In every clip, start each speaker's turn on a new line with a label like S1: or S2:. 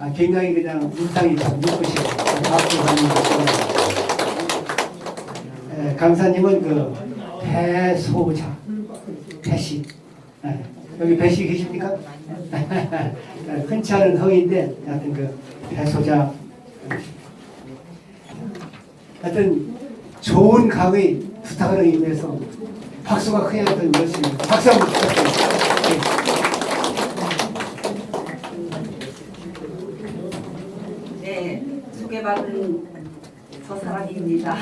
S1: 굉장히 그냥 인상이 참 이쁘시고 박수 받는 것. 강사님은 그 배소자, 배씨. 여기 배씨 계십니까? 흔치 않은 성인데 하여튼 그 배소자. 하여튼 좋은 강의 부탁을 위해서 박수가 크게 했던 것입니다. 박수 한번 부탁드립니다.
S2: 네, 소개받은 저 사람입니다.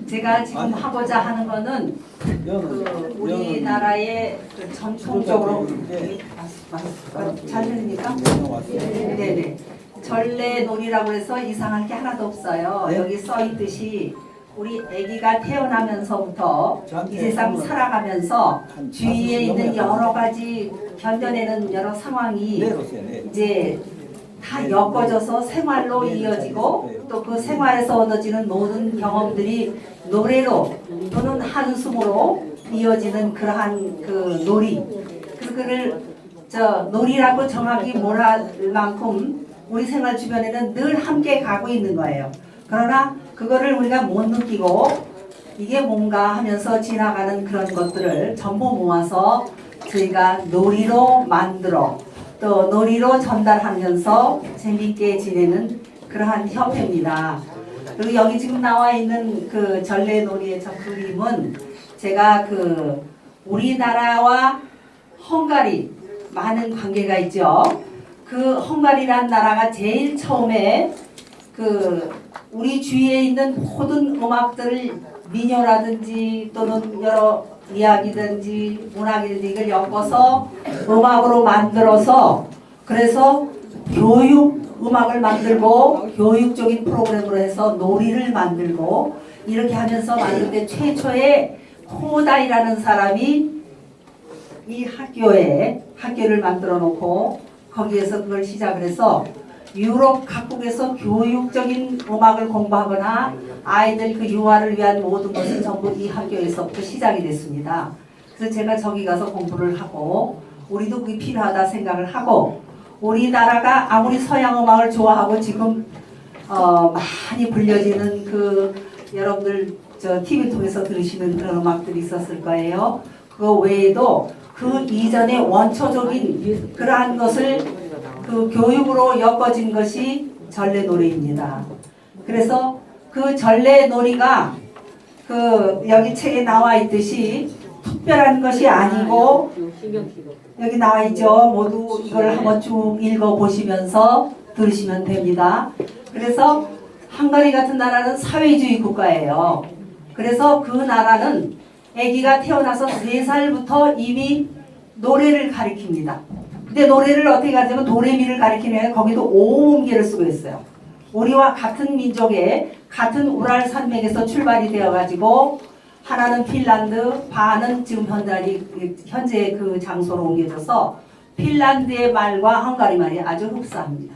S2: 제가 지금 하고자 하는 거는 그 우리나라의 그 전통적으로 잘 들립니까? 네네. 전래놀이라고 해서 이상할 게 하나도 없어요. 여기 써 있듯이 우리 아기가 태어나면서부터 이 세상 살아가면서 주위에 있는 여러 가지 견뎌내는 여러 상황이 이제 다 엮어져서 생활로 이어지고 또 그 생활에서 얻어지는 모든 경험들이 노래로 또는 한숨으로 이어지는 그러한 그 놀이. 그래서 그를 놀이라고 정확히 몰할 만큼 우리 생활 주변에는 늘 함께 가고 있는 거예요. 그러나 그거를 우리가 못 느끼고 이게 뭔가 하면서 지나가는 그런 것들을 전부 모아서 저희가 놀이로 만들어 또 놀이로 전달하면서 재밌게 지내는 그러한 협회입니다. 그리고 여기 지금 나와 있는 그 전래놀이의 저 그림은 제가 그 우리나라와 헝가리 많은 관계가 있죠. 그 헝가리란 나라가 제일 처음에 그 우리 주위에 있는 모든 음악들을 민요라든지 또는 여러 이야기든지 문학이든지 이걸 엮어서 음악으로 만들어서 그래서 교육 음악을 만들고 교육적인 프로그램으로 해서 놀이를 만들고 이렇게 하면서 만들 때 최초의 코다이라는 사람이 이 학교를 만들어 놓고 거기에서 그걸 시작을 해서 유럽 각국에서 교육적인 음악을 공부하거나 아이들 그 유아를 위한 모든 것은 전부 이 학교에서부터 시작이 됐습니다. 그래서 제가 저기 가서 공부를 하고 우리도 그게 필요하다 생각을 하고 우리나라가 아무리 서양 음악을 좋아하고 지금 많이 불려지는 그 여러분들 저 TV 통해서 들으시는 그런 음악들이 있었을 거예요. 그거 외에도 그 이전에 원초적인 그러한 것을 그 교육으로 엮어진 것이 전래놀이입니다. 그래서 그 전래놀이가 그 여기 책에 나와 있듯이 특별한 것이 아니고 여기 나와 있죠. 모두 이걸 한번 쭉 읽어 보시면서 들으시면 됩니다. 그래서 헝가리 같은 나라는 사회주의 국가예요. 그래서 그 나라는 아기가 태어나서 3살부터 이미 노래를 가리킵니다. 근데 노래를 어떻게 가르치면 도레미를 가리키면 거기도 오음계를 쓰고 있어요. 우리와 같은 민족의 같은 우랄 산맥에서 출발이 되어가지고 하나는 핀란드, 반은 지금 현재 그 장소로 옮겨져서 핀란드의 말과 헝가리 말이 아주 흡사합니다.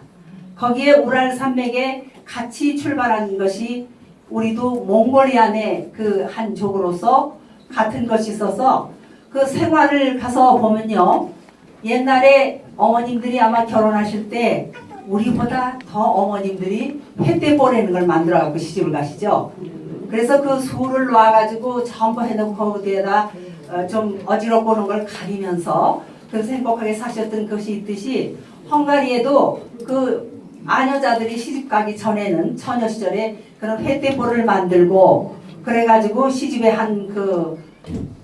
S2: 거기에 우랄 산맥에 같이 출발한 것이 우리도 몽골리안의 그 한 족으로서 같은 것이 있어서 그 생활을 가서 보면요. 옛날에 어머님들이 아마 결혼하실 때 우리보다 더 어머님들이 횟대 보내는 걸 만들어 갖고 시집을 가시죠. 그래서 그 술을 놔가지고 전부 해놓고 거기에다 좀 어지럽고 오는 걸 가리면서 그래서 행복하게 사셨던 것이 있듯이 헝가리에도 그 아녀자들이 시집 가기 전에는 처녀 시절에 그런 횟대보를 만들고 그래가지고 시집에 한 그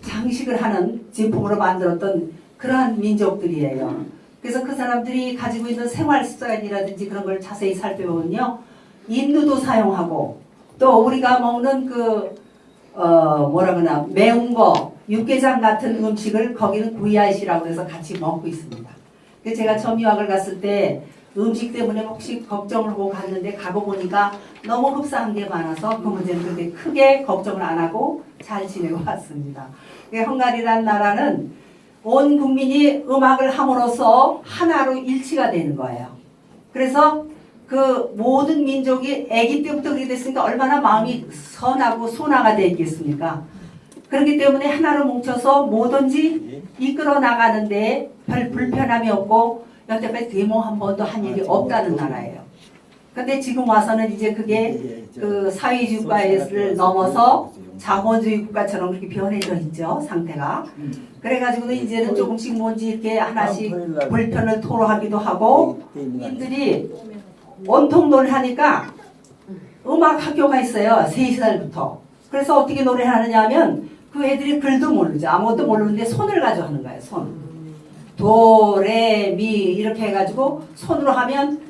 S2: 장식을 하는 제품으로 만들었던 그러한 민족들이에요. 그래서 그 사람들이 가지고 있는 생활 습관이라든지 그런 걸 자세히 살펴보면요. 인두도 사용하고 또 우리가 먹는 그 뭐라 그러나 매운 거 육개장 같은 음식을 거기는 구이아이시라고 해서 같이 먹고 있습니다. 그래서 제가 처음 유학을 갔을 때 음식 때문에 혹시 걱정을 하고 갔는데 가고 보니까 너무 흡사한 게 많아서 그 문제는 그렇게 크게 걱정을 안 하고 잘 지내고 왔습니다. 헝가리란 나라는 온 국민이 음악을 함으로써 하나로 일치가 되는 거예요. 그래서 그 모든 민족이 아기 때부터 그렇게 됐으니까 얼마나 마음이 선하고 순화가 되어 있겠습니까? 그렇기 때문에 하나로 뭉쳐서 뭐든지 이끌어 나가는데 별 불편함이 없고 여태까지 데모 한 번도 한 일이 없다는 나라예요. 근데 지금 와서는 이제 그게 그 사회주의 국가를 넘어서 자본주의 국가처럼 그렇게 변해져 있죠, 상태가. 그래가지고 이제는 조금씩 뭔지 이렇게 하나씩 불편을 토로하기도 하고, 인들이 온통 노래하니까 음악 학교가 있어요, 3살부터. 그래서 어떻게 노래를 하느냐 하면 그 애들이 글도 모르죠. 아무것도 모르는데 손을 가지고 하는 거예요, 손. 도, 레, 미 이렇게 해가지고 손으로 하면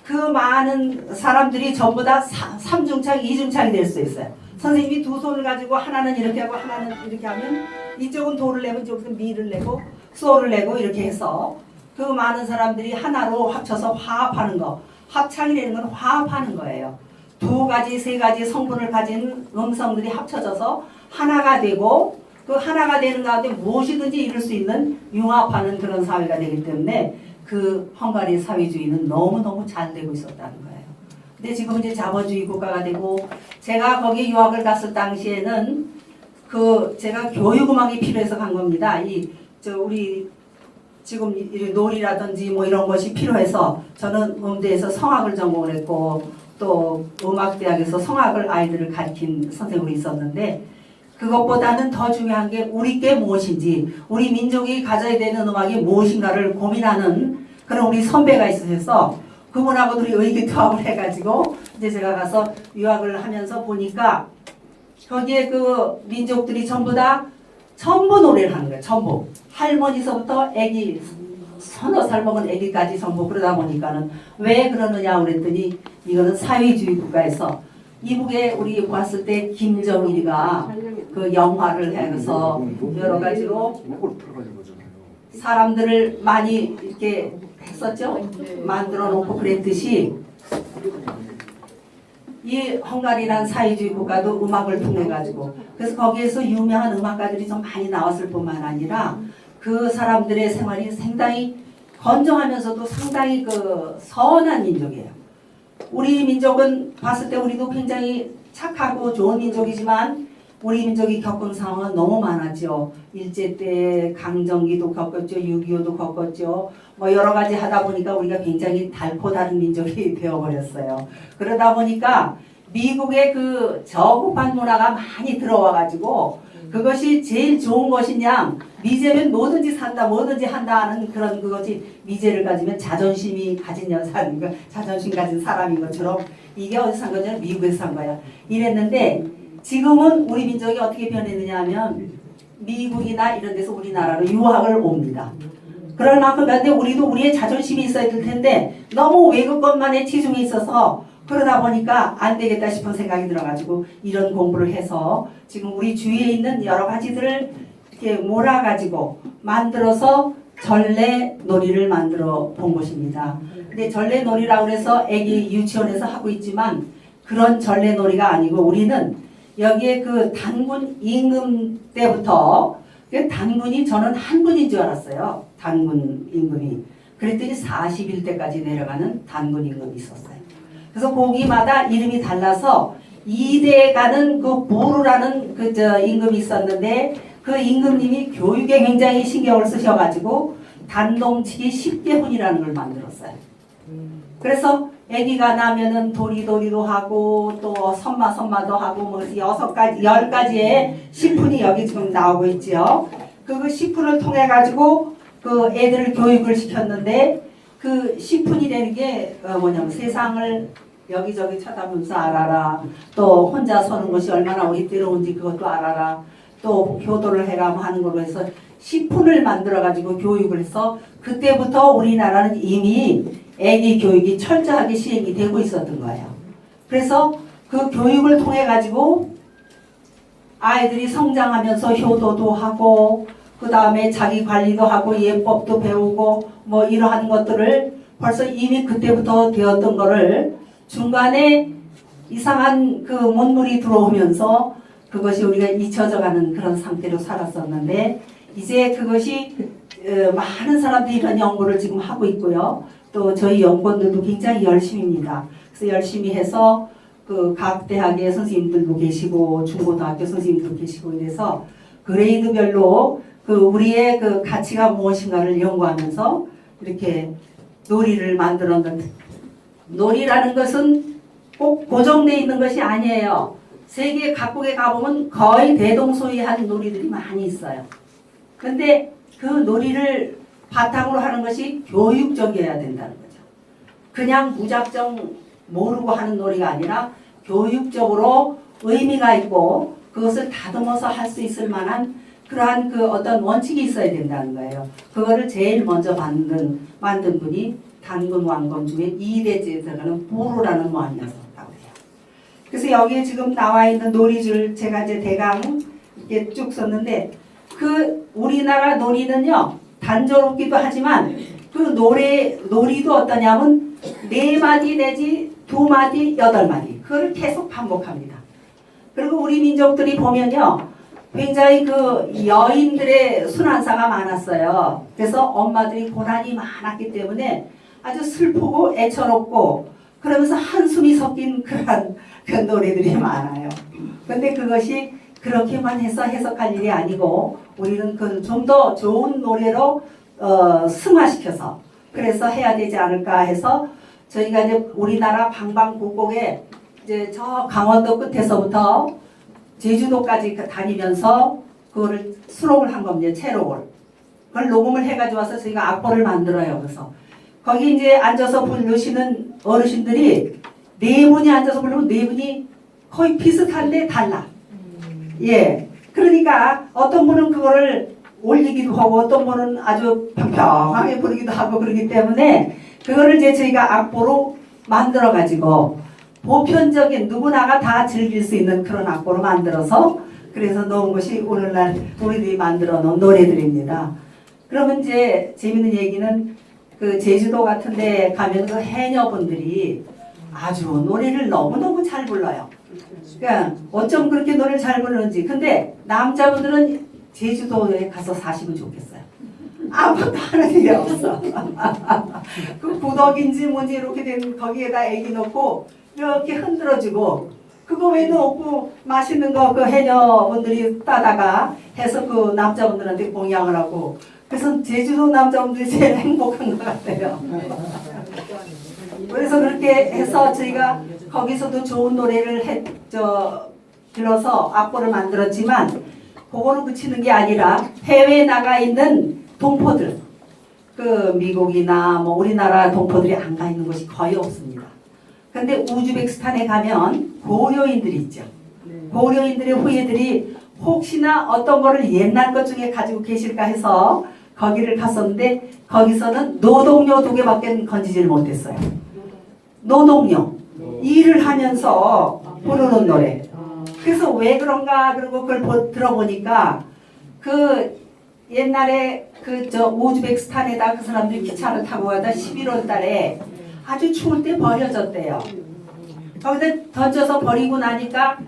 S2: 그 많은 사람들이 전부 다 3중창, 2중창이 될 수 있어요. 선생님이 두 손을 가지고 하나는 이렇게 하고 하나는 이렇게 하면 이쪽은 도를 내고 이쪽은 미를 내고 소를 내고 이렇게 해서 그 많은 사람들이 하나로 합쳐서 화합하는 거. 합창이라는 건 화합하는 거예요. 두 가지, 세 가지 성분을 가진 음성들이 합쳐져서 하나가 되고 그 하나가 되는 가운데 무엇이든지 이룰 수 있는 융합하는 그런 사회가 되기 때문에 그 헝가리 사회주의는 너무너무 잘 되고 있었다는 거예요. 근데 지금 이제 자본주의 국가가 되고 제가 거기 유학을 갔을 당시에는 그 제가 교육음악이 필요해서 간 겁니다. 우리 지금 놀이라든지 뭐 이런 것이 필요해서 저는 음대에서 성악을 전공을 했고 또 음악대학에서 성악을 아이들을 가르친 선생으로 있었는데 그것보다는 더 중요한 게 우리 게 무엇인지 우리 민족이 가져야 되는 음악이 무엇인가를 고민하는 그런 우리 선배가 있으셔서 그분하고 둘이 의기투합을 해가지고 이제 제가 가서 유학을 하면서 보니까 거기에 그 민족들이 전부 노래를 하는 거예요. 전부. 할머니서부터 애기, 서너 살 먹은 애기까지 전부 그러다 보니까는 왜 그러느냐 그랬더니 이거는 사회주의 국가에서 이북에 우리 봤을 때 김정일이가 그 영화를 해서 여러 가지로 사람들을 많이 이렇게 했었죠. 만들어 놓고 그랬듯이 이 헝가리란 사회주의 국가도 음악을 통해 가지고 그래서 거기에서 유명한 음악가들이 좀 많이 나왔을 뿐만 아니라 그 사람들의 생활이 상당히 건정하면서도 상당히 그 선한 민족이에요. 우리 민족은 봤을 때 우리도 굉장히 착하고 좋은 민족이지만 우리 민족이 겪은 상황은 너무 많았죠. 일제 때 강점기도 겪었죠. 6.25도 겪었죠. 뭐 여러 가지 하다 보니까 우리가 굉장히 달고 다른 민족이 되어버렸어요. 그러다 보니까 미국의 그 저급한 문화가 많이 들어와가지고 그것이 제일 좋은 것이냐 미제면 뭐든지 산다 뭐든지 한다 하는 그런 그것이 미제를 가지면 자존심이 가진 여사니까 자존심 가진 사람인 것처럼 이게 어디서 산 거냐 미국에서 산 거야 이랬는데 지금은 우리 민족이 어떻게 변했느냐 하면 미국이나 이런 데서 우리나라로 유학을 옵니다. 그럴 만큼 근데 우리도 우리의 자존심이 있어야 될 텐데 너무 외국 것만에 치중해 있어서 그러다 보니까 안 되겠다 싶은 생각이 들어가지고 이런 공부를 해서 지금 우리 주위에 있는 여러 가지들을 이렇게 몰아가지고 만들어서 전래 놀이를 만들어 본 것입니다. 근데 전래 놀이라고 해서 애기 유치원에서 하고 있지만 그런 전래 놀이가 아니고 우리는 여기에 그 단군 임금 때부터 단군이 저는 한군인 줄 알았어요. 단군 임금이. 그랬더니 41대까지 내려가는 단군 임금이 있었어요. 그래서 거기마다 이름이 달라서 2대 가는 그 보루라는 그 임금이 있었는데 그 임금님이 교육에 굉장히 신경을 쓰셔가지고 단동치기 10개훈이라는 걸 만들었어요. 그래서 아기가 나면은 도리도리도 하고 또 선마선마도 하고 뭐 10가지의 시푼이 여기 지금 나오고 있죠. 그 시푼을 통해 가지고 그 애들을 교육을 시켰는데 그 시푼이라는 게 뭐냐면 세상을 여기저기 쳐다보면서 알아라. 또 혼자 서는 것이 얼마나 어이스러운지 그것도 알아라. 또 효도를 해라 하는 걸로 해서 시푼을 만들어 가지고 교육을 해서 그때부터 우리나라는 이미 애기 교육이 철저하게 시행이 되고 있었던 거예요. 그래서 그 교육을 통해 가지고 아이들이 성장하면서 효도도 하고 그 다음에 자기 관리도 하고 예법도 배우고 뭐 이러한 것들을 벌써 이미 그때부터 되었던 거를 중간에 이상한 그 문물이 들어오면서 그것이 우리가 잊혀져 가는 그런 상태로 살았었는데 이제 그것이 많은 사람들이 이런 연구를 지금 하고 있고요. 또 저희 연구원들도 굉장히 열심입니다. 그래서 열심히 해서 그 각 대학의 선생님들도 계시고 중고등학교 선생님들도 계시고 이래서 그레이드별로 그 우리의 그 가치가 무엇인가를 연구하면서 이렇게 놀이를 만들었는데 놀이라는 것은 꼭 고정되어 있는 것이 아니에요. 세계 각국에 가보면 거의 대동소이한 놀이들이 많이 있어요. 근데 그 놀이를 바탕으로 하는 것이 교육적이어야 된다는 거죠. 그냥 무작정 모르고 하는 놀이가 아니라 교육적으로 의미가 있고 그것을 다듬어서 할 수 있을 만한 그러한 그 어떤 원칙이 있어야 된다는 거예요. 그거를 제일 먼저 만든 분이 단군 왕검 중에 2대째에 들어가는 보루라는 왕이었다고 해요. 그래서 여기에 지금 나와 있는 놀이줄 제가 이제 대강 이렇게 쭉 썼는데 그 우리나라 놀이는요 단조롭기도 하지만 그 놀이도 어떠냐면 4마디 내지 2마디 8마디 그거를 계속 반복합니다. 그리고 우리 민족들이 보면요 굉장히 그 여인들의 순환사가 많았어요. 그래서 엄마들이 고난이 많았기 때문에 아주 슬프고 애처롭고 그러면서 한숨이 섞인 그런 노래들이 많아요. 근데 그것이 그렇게만 해서 해석할 일이 아니고 우리는 그걸 좀 더 좋은 노래로 승화시켜서 그래서 해야 되지 않을까 해서 저희가 이제 우리나라 방방곡곡에 이제 저 강원도 끝에서부터 제주도까지 다니면서 그거를 수록을 한 겁니다. 채록을. 그걸 녹음을 해가지고 와서 저희가 악보를 만들어요. 그래서 거기 이제 앉아서 부르시는 어르신들이 4분이 앉아서 부르면 4분이 거의 비슷한데 달라. 예. 그러니까 어떤 분은 그거를 올리기도 하고 어떤 분은 아주 평평하게 부르기도 하고 그러기 때문에 그거를 이제 저희가 악보로 만들어 가지고 보편적인 누구나가 다 즐길 수 있는 그런 악보로 만들어서 그래서 놓은 것이 오늘날 우리들이 만들어 놓은 노래들입니다. 그러면 이제 재밌는 얘기는 그 제주도 같은 데 가면 그 해녀분들이 아주 노래를 너무너무 잘 불러요. 그러니까 어쩜 그렇게 노래를 잘 부르는지. 근데 남자분들은 제주도에 가서 사시면 좋겠어요. 아무것도 하는 일이 없어. 그 구덕인지 뭔지 이렇게 된 거기에다 애기 넣고 이렇게 흔들어주고 그거 외에는 없고 맛있는 거 그 해녀분들이 따다가 해서 그 남자분들한테 공양을 하고 그래서 제주도 남자분들이 제일 행복한 것 같아요. 그래서 그렇게 해서 저희가 거기서도 좋은 노래를 불러서 악보를 만들었지만 그거로 그치는 게 아니라 해외에 나가 있는 동포들 그 미국이나 뭐 우리나라 동포들이 안 가 있는 곳이 거의 없습니다. 근데 우즈베키스탄에 가면 고려인들이 있죠. 고려인들의 후예들이 혹시나 어떤 거를 옛날 것 중에 가지고 계실까 해서 거기를 갔었는데 거기서는 노동요 2개밖에 건지지를 못했어요. 노동요. 일을 하면서 부르는 노래. 그래서 왜 그런가 그러고 그걸 들어보니까 그 옛날에 그 우즈베키스탄에다 그 사람들이 기차를 타고 가다 11월 달에 아주 추울 때 버려졌대요. 거기다 던져서 버리고 나니까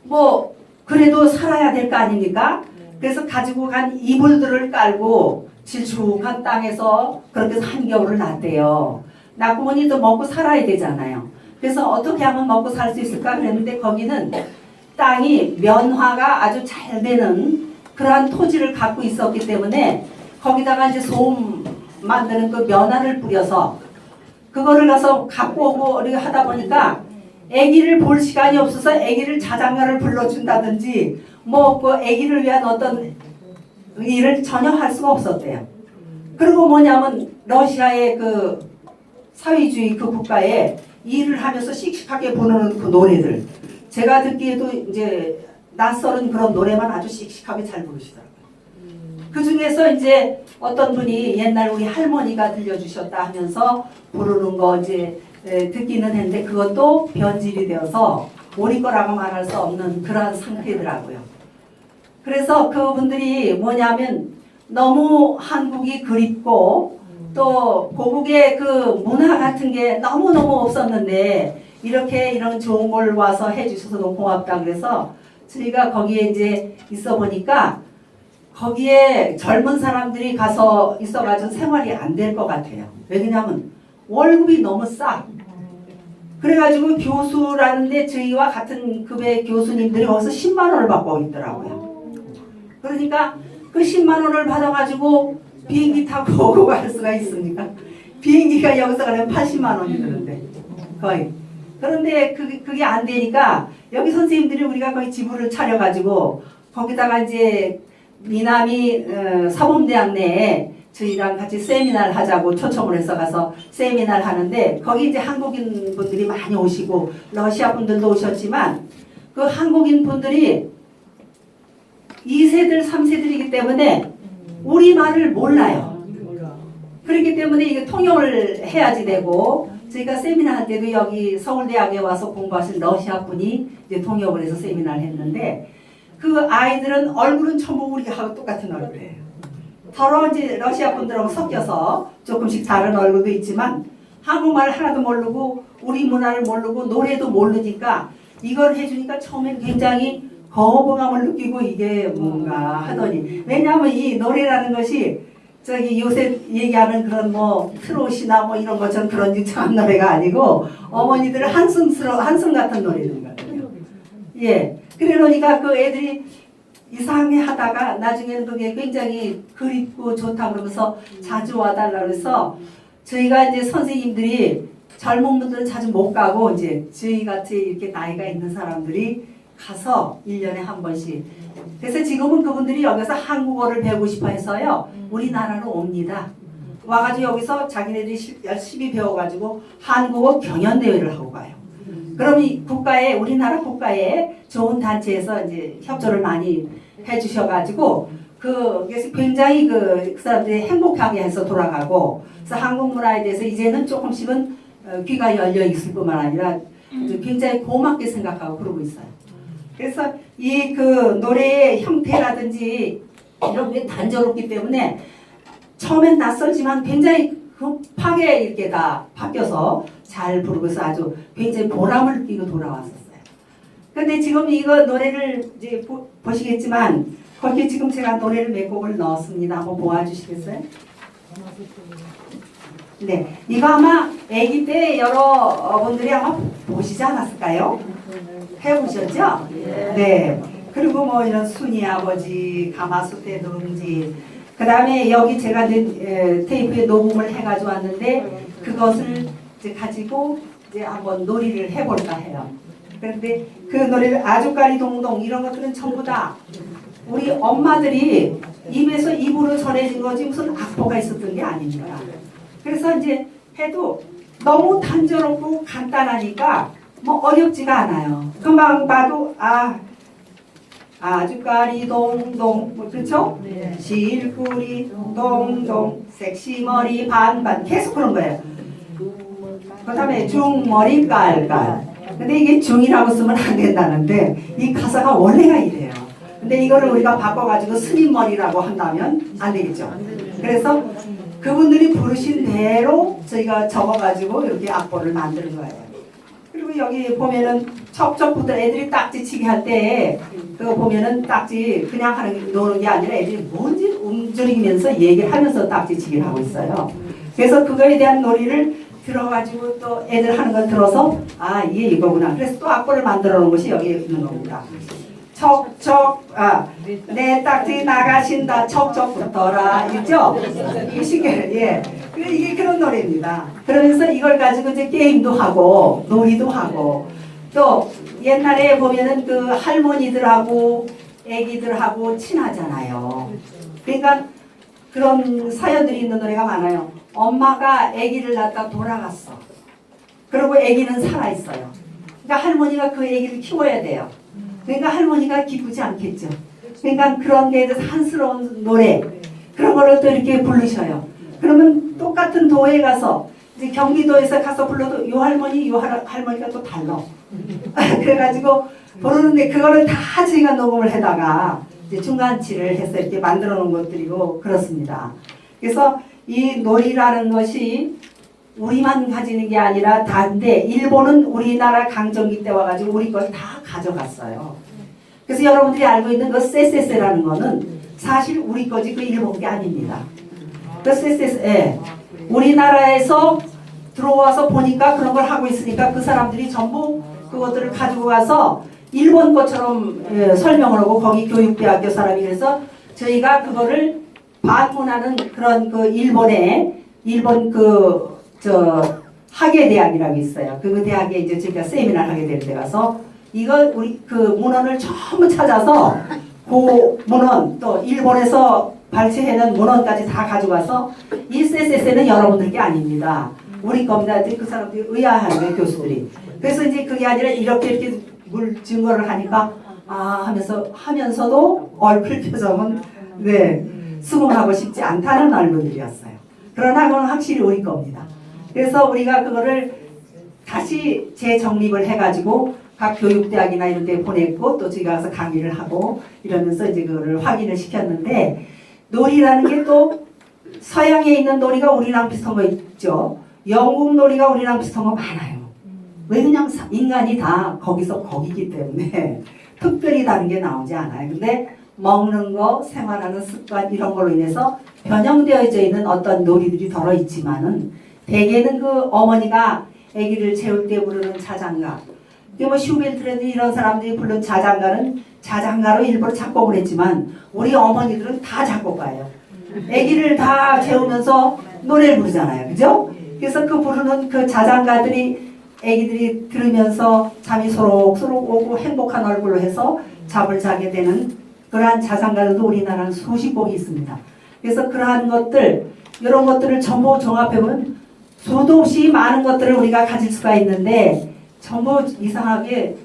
S2: 뭐 그래도 살아야 될 거 아닙니까? 그래서 가지고 간 이불들을 깔고 질쭉한 땅에서 그렇게 해서 한겨울을 놨대요. 낳고 보니 또 먹고 살아야 되잖아요. 그래서 어떻게 하면 먹고 살 수 있을까 그랬는데 거기는 땅이 면화가 아주 잘 되는 그러한 토지를 갖고 있었기 때문에 거기다가 이제 소음 만드는 그 면화를 뿌려서 그거를 가서 갖고 오고 우리가 하다 보니까 아기를 볼 시간이 없어서 아기를 자장가를 불러준다든지 뭐 그 아기를 위한 어떤 일을 전혀 할 수가 없었대요. 그리고 뭐냐면 러시아의 그 사회주의 그 국가에 일을 하면서 씩씩하게 부르는 그 노래들 제가 듣기에도 이제 낯설은 그런 노래만 아주 씩씩하게 잘 부르시더라고요. 그 중에서 이제 어떤 분이 옛날 우리 할머니가 들려주셨다 하면서 부르는 거 이제 듣기는 했는데 그것도 변질이 되어서 우리 거라고 말할 수 없는 그러한 상태더라고요. 그래서 그분들이 뭐냐면 너무 한국이 그립고 또 고국의 그 문화 같은 게 너무너무 없었는데 이렇게 이런 좋은 걸 와서 해주셔서 너무 고맙다 그래서 저희가 거기에 이제 있어 보니까 거기에 젊은 사람들이 가서 있어가지고 생활이 안 될 것 같아요. 왜냐하면 월급이 너무 싸. 그래가지고 교수라는데 저희와 같은 급의 교수님들이 거기서 10만 원을 받고 있더라고요. 그러니까 그 10만 원을 받아가지고 비행기 타고 오고 갈 수가 있습니까? 비행기가 여기서 가려면 80만 원이 드는데 거의. 그런데 그게 안 되니까 여기 선생님들이 우리가 거의 지부를 차려가지고 거기다가 이제 미남이 사범대학 내에 저희랑 같이 세미나를 하자고 초청을 해서 가서 세미나를 하는데 거기 이제 한국인 분들이 많이 오시고 러시아 분들도 오셨지만 그 한국인 분들이 2세들, 3세들이기 때문에 우리말을 몰라요. 그렇기 때문에 이게 통역을 해야지 되고 저희가 세미나 할 때도 여기 서울대학에 와서 공부하신 러시아 분이 이제 통역을 해서 세미나를 했는데 그 아이들은 얼굴은 전부 우리하고 똑같은 얼굴이에요. 서로 이제 러시아 분들하고 섞여서 조금씩 다른 얼굴도 있지만 한국말을 하나도 모르고 우리 문화를 모르고 노래도 모르니까 이걸 해주니까 처음엔 굉장히 거부감을 느끼고 이게 뭔가 하더니 왜냐하면 이 노래라는 것이 저기 요새 얘기하는 그런 뭐 트롯이나 뭐 이런 것처럼 그런 유창한 노래가 아니고 어머니들 한숨 같은 노래거든요. 예. 그러니까 그 애들이 이상해 하다가 나중에는 그게 굉장히 그립고 좋다 그러면서 자주 와달라 그래서 저희가 이제 선생님들이 젊은 분들은 자주 못 가고 이제 저희 같이 이렇게 나이가 있는 사람들이 가서 1년에 한 번씩. 그래서 지금은 그분들이 여기서 한국어를 배우고 싶어 해서요. 우리나라로 옵니다. 와가지고 여기서 자기네들이 열심히 배워가지고 한국어 경연대회를 하고 가요. 그럼 이 국가에, 우리나라 국가에 좋은 단체에서 이제 협조를 많이 해주셔가지고 그래서 굉장히 그 사람들이 행복하게 해서 돌아가고 그래서 한국 문화에 대해서 이제는 조금씩은 귀가 열려 있을 뿐만 아니라 굉장히 고맙게 생각하고 그러고 있어요. 그래서 이 그 노래의 형태라든지 이런 게 단조롭기 때문에 처음엔 낯설지만 굉장히 급하게 이렇게 다 바뀌어서 잘 부르고서 아주 굉장히 보람을 느끼고 돌아왔었어요. 근데 지금 이거 노래를 이제 보시겠지만 거기에 지금 제가 노래를 몇 곡을 넣었습니다. 한번 보아주시겠어요? 네, 이거 아마 아기 때 여러분들이 아마 보시지 않았을까요? 해보셨죠? 네. 그리고 뭐 이런 순이 아버지, 가마솥에 누룽지, 그 다음에 여기 제가 이제 테이프에 녹음을 해가지고 왔는데 그것을 이제 가지고 이제 한번 놀이를 해볼까 해요. 그런데 그 노래를 아주까리 동동 이런 것들은 전부 다 우리 엄마들이 입에서 입으로 전해진 거지 무슨 악보가 있었던 게 아닙니다. 그래서 이제 해도 너무 단조롭고 간단하니까 뭐 어렵지가 않아요. 금방 봐도 아주까리 동동 뭐 그렇죠? 네. 실꾸리 동동 섹시머리 반반 계속 그런 거예요. 그 다음에 중머리 깔깔. 근데 이게 중이라고 쓰면 안 된다는데 이 가사가 원래가 이래요. 근데 이거를 우리가 바꿔가지고 스님머리라고 한다면 안 되겠죠. 그래서 그분들이 부르신 대로 저희가 적어가지고 이렇게 악보를 만드는 거예요. 그리고 여기 보면은 척척부터 애들이 딱지치기 할 때 그거 보면은 딱지 그냥 노는 게 아니라 애들이 뭔지 움직이면서 얘기를 하면서 딱지치기를 하고 있어요. 그래서 그거에 대한 놀이를 들어가지고 또 애들 하는 걸 들어서 이게 이거구나. 그래서 또 악보를 만들어 놓은 것이 여기 있는 겁니다. 척척 내 딱지 나가신다 척척 붙어라 있죠? 이게 쉽게 예. 이게 그런 노래입니다. 그러면서 이걸 가지고 이제 게임도 하고 놀이도 하고 또 옛날에 보면은 그 할머니들하고 애기들하고 친하잖아요. 그러니까 그런 사연들이 있는 노래가 많아요. 엄마가 애기를 낳다 돌아갔어. 그리고 애기는 살아있어요. 그러니까 할머니가 그 애기를 키워야 돼요. 그러니까 할머니가 기쁘지 않겠죠. 그러니까 그런 게 한스러운 노래 그런 거를 또 이렇게 부르셔요. 그러면 똑같은 도에 가서 이제 경기도에서 가서 불러도 요 할머니 요 할머니가 또 달라. 그래가지고 부르는데 그거를 다 저희가 녹음을 해다가 이제 중간치를 해서 이렇게 만들어 놓은 것들이고 그렇습니다. 그래서 이 놀이라는 것이 우리만 가지는 게 아니라 다인데 일본은 우리나라 강점기 때 와가지고 우리 걸 다 가져갔어요. 그래서 여러분들이 알고 있는 그 세세세라는 거는 사실 우리 거지 그 일본 게 아닙니다. 그 세세세 우리나라에서 들어와서 보니까 그런 걸 하고 있으니까 그 사람들이 전부 그것들을 가지고 가서 일본 것처럼 설명을 하고 거기 교육대학교 사람이 그래서 저희가 그거를 방문하는 그런 그 일본 학예 대학이라고 있어요. 그 대학에 이제 제가 세미나를 하게 될 때 가서 이거 우리 그 문헌을 전부 찾아서 그 문헌 또 일본에서 발췌해낸 문헌까지 다 가져가서 이 세세세는 여러분들 게 아닙니다. 우리 겁니다. 그 사람들이 의아하는 교수들이. 그래서 이제 그게 아니라 이렇게 물 증거를 하니까 하면서도 얼굴 표정은 수긍하고 싶지 않다는 얼굴들이었어요. 그러나 그건 확실히 우리 겁니다. 그래서 우리가 그거를 다시 재정립을 해가지고 각 교육대학이나 이런 데 보냈고 또 저희가 가서 강의를 하고 이러면서 이제 그거를 확인을 시켰는데 놀이라는 게 또 서양에 있는 놀이가 우리랑 비슷한 거 있죠. 영국 놀이가 우리랑 비슷한 거 많아요. 왜 그냥 인간이 다 거기서 거기기 때문에 특별히 다른 게 나오지 않아요. 근데 먹는 거, 생활하는 습관 이런 걸로 인해서 변형되어져 있는 어떤 놀이들이 덜어 있지만은 대개는 그 어머니가 아기를 재울 때 부르는 자장가, 뭐 슈베르트라든지 이런 사람들이 부른 자장가는 자장가로 일부러 작곡을 했지만 우리 어머니들은 다 작곡가예요. 아기를 다 재우면서 노래를 부르잖아요. 그죠? 그래서 그 부르는 그 자장가들이 아기들이 들으면서 잠이 소록소록 오고 행복한 얼굴로 해서 잠을 자게 되는 그러한 자장가들도 우리나라는 수십 곡이 있습니다. 그래서 그러한 것들, 이런 것들을 전부 종합해보면 수도 없이 많은 것들을 우리가 가질 수가 있는데 전부 이상하게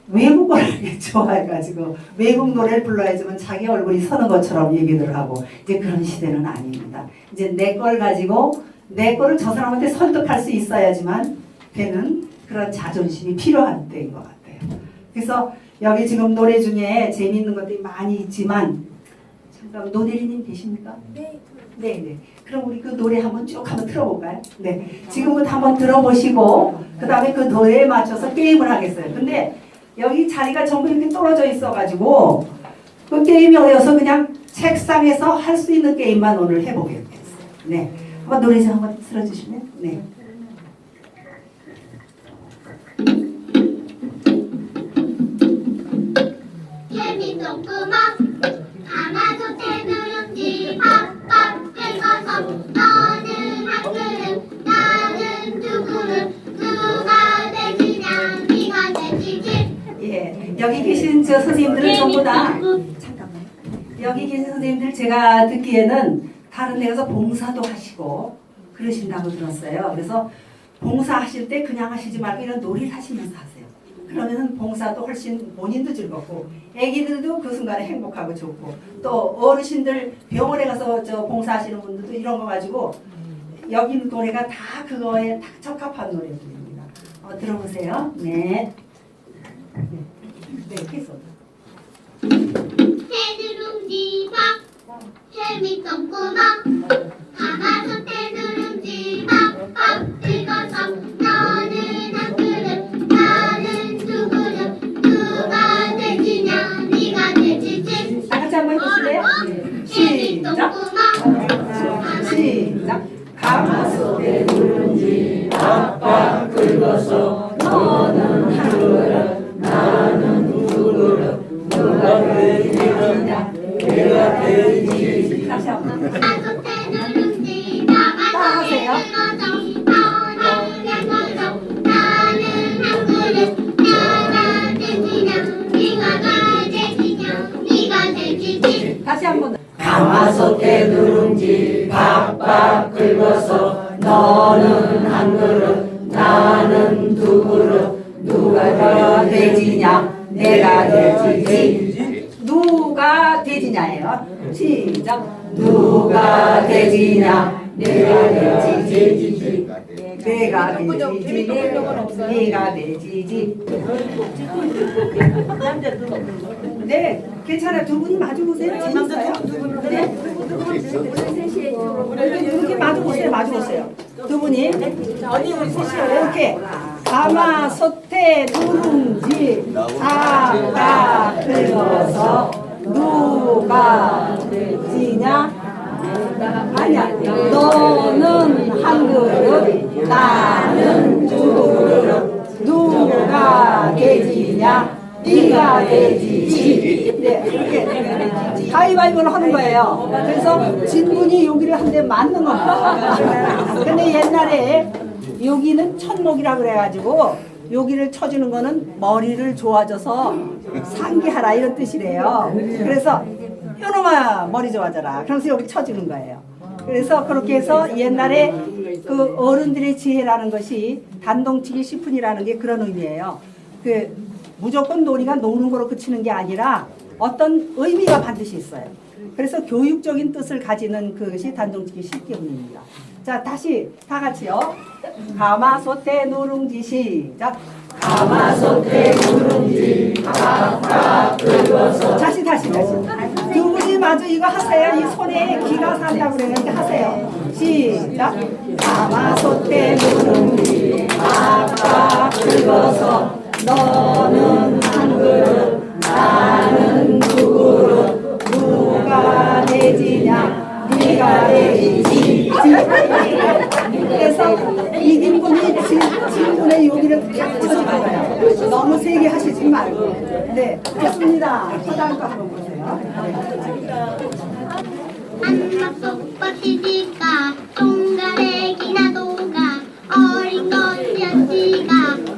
S2: 외국어를 좋아해가지고 외국 노래를 불러야지만 자기 얼굴이 서는 것처럼 얘기를 하고 이제 그런 시대는 아닙니다. 이제 내 걸 가지고 내 거를 저 사람한테 설득할 수 있어야지만 되는 그런 자존심이 필요한 때인 것 같아요. 그래서 여기 지금 노래 중에 재미있는 것들이 많이 있지만 잠깐 노대리님 계십니까? 네. 네. 그럼 우리 그 노래 한번 쭉 한번 틀어볼까요? 네. 지금부터 한번 들어보시고 그 다음에 그 노래에 맞춰서 게임을 하겠어요. 근데 여기 자리가 전부 이렇게 떨어져 있어가지고 그 게임이 어려워서 그냥 책상에서 할 수 있는 게임만 오늘 해보겠어요. 네. 한번 노래 좀 한번 틀어주시면. 네.
S3: 재미있구만 아마도 테두lun지 팍팍 긁어서 너는 한 그릇 나는 두 그릇 누가 되지냐 네가 되지지.
S2: 예, 여기 계신 저 선생님들은 전부 다 여기 계신 선생님들 제가 듣기에는 다른 데 가서 봉사도 하시고 그러신다고 들었어요. 그래서 봉사하실 때 그냥 하시지 말고 이런 놀이를 하시면서 하세요. 그러면 봉사도 훨씬 본인도 즐겁고 애기들도 그 순간에 행복하고 좋고 또 어르신들 병원에 가서 저 봉사하시는 분들도 이런 거 가지고 여기 노래가 다 그거에 딱 적합한 노래들입니다. 들어보세요. 네. 네, 계속.
S3: 테두lun지 팍 재미있구만 아마도 테두lun지 팍팍 긁어서 너는 한 그릇 나는 두 그릇 누가 되지냐 네가 되지지.
S2: 다 같이 한번 해보실래요? 시작! 시작! 가마솥에 누른지 팍팍 긁어서 너는 한 그릇 나는 두 그릇 누가 되지냐 내가 되지. 다시 한번
S3: 테두lun지 가마솥에 긁어서 너는 한 그릇 나는 한 그릇 내가 되지냐 네가 되지냐 네가 되지지.
S2: 다시 한번
S4: 가마솥에 누룽지 팍팍 긁어서 너는 한 그릇 나는 두 그릇 누가 되지냐 내가 되지지.
S2: 누가 되지냐예요. 시작.
S4: 누가 되지냐 내가 되지지.
S2: 내가 되지지. 내가 되지지. 네, 괜찮아요. 두 분이 마주 보세요. 재밌어요. 네. 이렇게 마주 보세요. 마주 보세요. 두 분이 이렇게 가마솥에 누룽지 팍팍 긁어서 누가 되지냐? 아니야. 너는 한 그릇, 나는 두 그릇. 누가 되지냐?
S4: 네가 되지.
S2: 네, 이렇게 가위바위보를 하는 거예요. 그래서 진 분이 여기를 한 대 맞는 겁니다. 근데 옛날에 여기는 천목이라 그래가지고 여기를 쳐주는 거는 머리를 좋아져서 상기하라 이런 뜻이래요. 그래서 요놈아 머리 좋아져라. 그래서 여기 쳐주는 거예요. 그래서 그렇게 해서 옛날에 그 어른들의 지혜라는 것이 단동치기 시푼이라는 게 그런 의미예요. 그 무조건 놀이가 노는 거로 그치는 게 아니라 어떤 의미가 반드시 있어요. 그래서 교육적인 뜻을 가지는 그것이 단동치기 시기입니다. 자, 다시 다 같이요. 가마솥에 누룽지 시작.
S4: 가마솥에 누룽지 각각 긁어서.
S2: 다시. 두 분이 마주 이거 하세요. 이 손에 기가 산다고 그래요. 이렇게 하세요. 시작. 가마솥에 누룽지 각각 긁어서 너는 한 그릇 나는 두 그릇 누가 되지냐 네가 되지. 그래서 이긴 분이 진 분의 여기를 탁 쳐주는 거예요. 너무 세게 하시지 말고. 네, 좋습니다. 다음 거 한번 보세요.
S3: 한박속 버티니까 동가래기나 녹아 어린 것이 안지가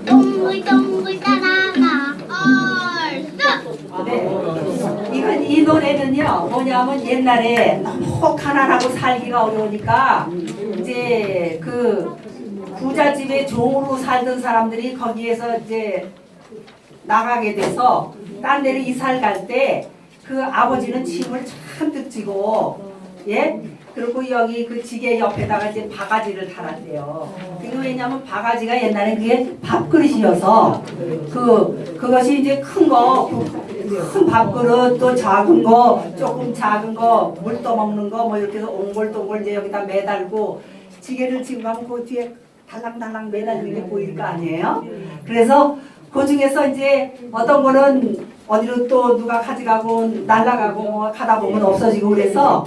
S3: 동글동글 따라가 얼쑤.
S2: 네, 이 노래는요 뭐냐면 옛날에 너무 가난하고 살기가 어려우니까 이제 그 부잣집에 종으로 살던 사람들이 거기에서 이제 나가게 돼서 딴 데로 이사를 갈 때 그 아버지는 짐을 잔뜩 지고 예 그리고 여기 그 지게 옆에다가 이제 바가지를 달았대요. 그게 왜냐면 바가지가 옛날에 그게 밥그릇이어서 그것이 이제 큰 밥그릇 또 작은 거 조금 작은 거 물 떠먹는 거 뭐 이렇게 해서 옹골동골 이제 여기다 매달고 지게를 지고 가면 그 뒤에 달랑달랑 매달리는 게 보일 거 아니에요? 그래서 그 중에서 이제 어떤 거는 어디로 또 누가 가져가고 날아가고 뭐 가다 보면 없어지고 그래서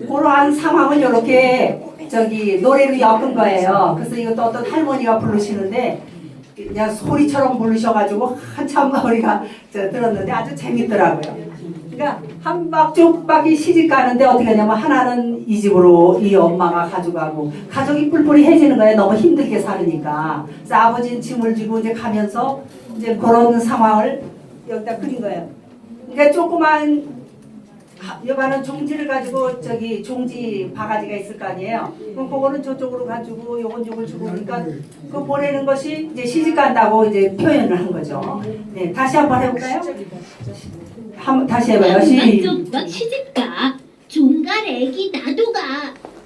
S2: 그러한 상황을 이렇게 저기 노래로 엮은 거예요. 그래서 이것도 어떤 할머니가 부르시는데 그냥 소리처럼 부르셔가지고 한참 우리가 들었는데 아주 재밌더라고요. 그러니까 한박죽박이 시집 가는데 어떻게 하냐면 하나는 이 집으로 이 엄마가 가져가고 가족이 뿔뿔이 해지는 거예요. 너무 힘들게 살으니까. 그래서 아버지는 짐을 지고 이제 가면서 이제 그런 상황을 여기다 그린 거예요. 그러니까 조그만 여기는 종지를 가지고 저기 종지 바가지가 있을 거 아니에요. 그럼 그거는 저쪽으로 가지고 요건 요걸 주고 그러니까 그 보내는 것이 이제 시집 간다고 이제 표현을 한 거죠. 네, 다시 한번 해볼까요? 다시 해봐요.
S3: 한박쪽박 시집가 종갈 애기 나도가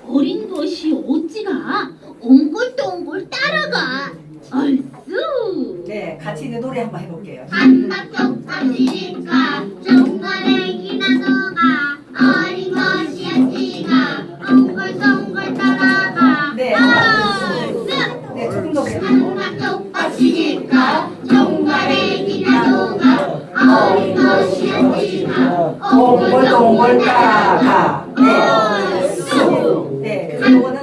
S3: 어린 것이 어찌가 옹골동골 따라가 얼쑤.
S2: 네, 같이 이제 노래 한번 해볼게요.
S3: 한박쪽박 시집가 종갈 애기 나도가 어린 것이 어찌가 옹골동골 따라가
S2: 네.
S3: 얼쑤.
S2: 네, 조금 더 해요.
S3: 한박쪽박 시집가 종갈 애기 나도가 어린 것이 어찌가
S2: 동글동글 따라가. 네. 네. 그래서 이거는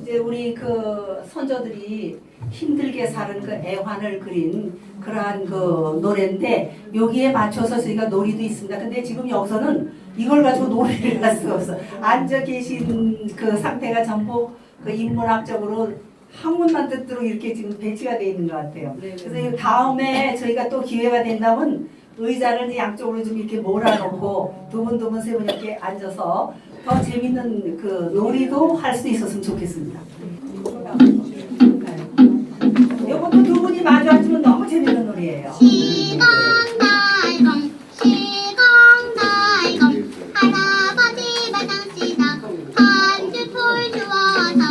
S2: 이제 우리 그 선조들이 힘들게 사는 그 애환을 그린 그러한 그 노래인데 여기에 맞춰서 저희가 놀이도 있습니다. 근데 지금 여기서는 이걸 가지고 놀이를 할 수가 없어. 앉아 계신 그 상태가 전부 그 인문학적으로 학문만 듣도록 이렇게 지금 배치가 되어 있는 것 같아요. 그래서 이 다음에 저희가 또 기회가 된다면 의자를 양쪽으로 좀 이렇게 몰아놓고 두 분 세 분 이렇게 앉아서 더 재밌는 그 놀이도 할 수 있었으면 좋겠습니다. 이것도 두 분이 마주 앉으면 너무 재밌는 놀이에요.
S3: 시공달공 시공달공 할아버지 마당시다 한 줄 풀 주워서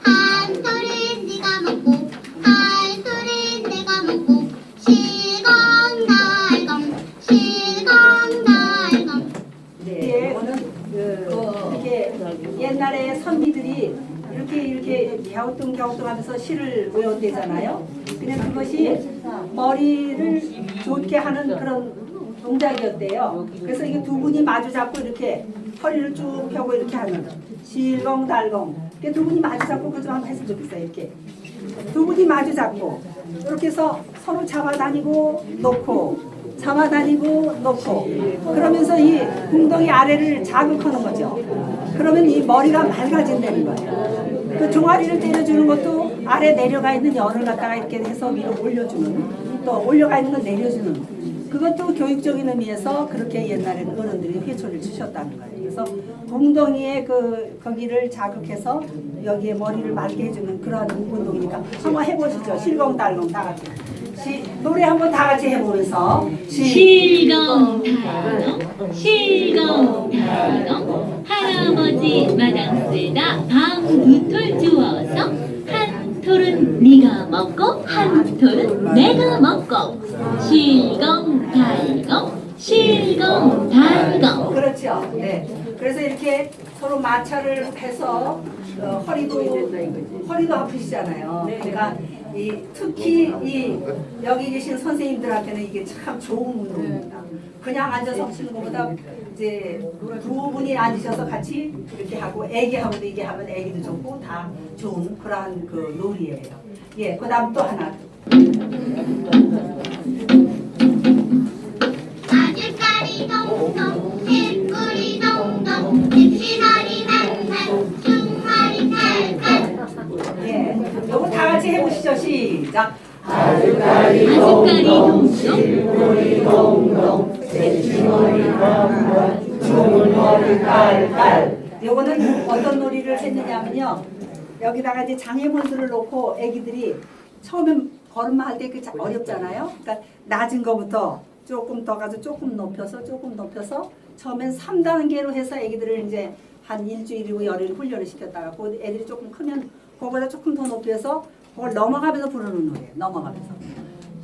S3: 한 줄은 네가 먹고 한 줄은 내가 먹고 시공달공 시공달공.
S2: 네, 이거는 이렇게 옛날에 선비들이 이렇게 갸우뚱갸우뚱하면서 시를 외웠대잖아요. 근데 그것이 머리를 좋게 하는 그런 동작이었대요. 그래서 이게 두 분이 마주 잡고 이렇게 허리를 쭉 펴고 이렇게 하는 실공달공. 두 분이 마주 잡고 그거 좀 한번 했으면 좋겠어요. 이렇게 두 분이 마주 잡고 이렇게 해서 서로 잡아다니고 놓고 잡아다니고 놓고 그러면서 이 궁덩이 아래를 자극하는 거죠. 그러면 이 머리가 맑아진다는 거예요. 그 종아리를 때려주는 것도 아래 내려가 있는 연을 갖다가 이렇게 해서 위로 올려주는, 또 올려가 있는 걸 내려주는, 그것도 교육적인 의미에서 그렇게 옛날에는 어른들이 회초리를 치셨다는 거예요. 그래서 엉덩이에 거기를 자극해서 여기에 머리를 맑게 해주는 그런 운동이니까 한번 해보시죠. 실검달검 다 같이. 노래 한번 다 같이 해보면서
S5: 실검달검 실검달검 할아버지 마당 쓰다 방두톨 주워서 한 톨은 네가 먹고 한 톨은 내가 먹고 실검달검 실검달검.
S2: 그렇죠. 네. 그래서 이렇게 서로 마찰을 해서 허리도 아프시잖아요. 그러니까 특히 여기 계신 선생님들한테는 이게 참 좋은 운동입니다. 그냥 앉아서 치는 것보다 이제 두 분이 앉으셔서 같이 이렇게 하고 애기하고도 이게 하면 애기도 좋고 다 좋은 그러한 그 놀이예요. 예, 그다음 또 하나.
S3: 아주까리 동동 개꿀이 동동 집시다리 날날 중마리 칼칼.
S2: 예, 요거 다 같이 해보시죠. 시작.
S5: 아주까리 동동
S4: 실물이 동동 새치머리 강관 주물머리 깔깔.
S2: 요거는 어떤 놀이를 했느냐면요. 여기다가 이제 장애물들을 놓고 애기들이 처음에 걸음할 때 그 어렵잖아요. 그러니까 낮은 거부터 조금 더 가서 조금 높여서 처음엔 3단계로 해서 애기들을 이제 한 일주일이고 열흘 훈련을 시켰다가 그 애들이 조금 크면 그거보다 조금 더 높여서 그걸 넘어가면서 부르는 노래예요. 넘어가면서.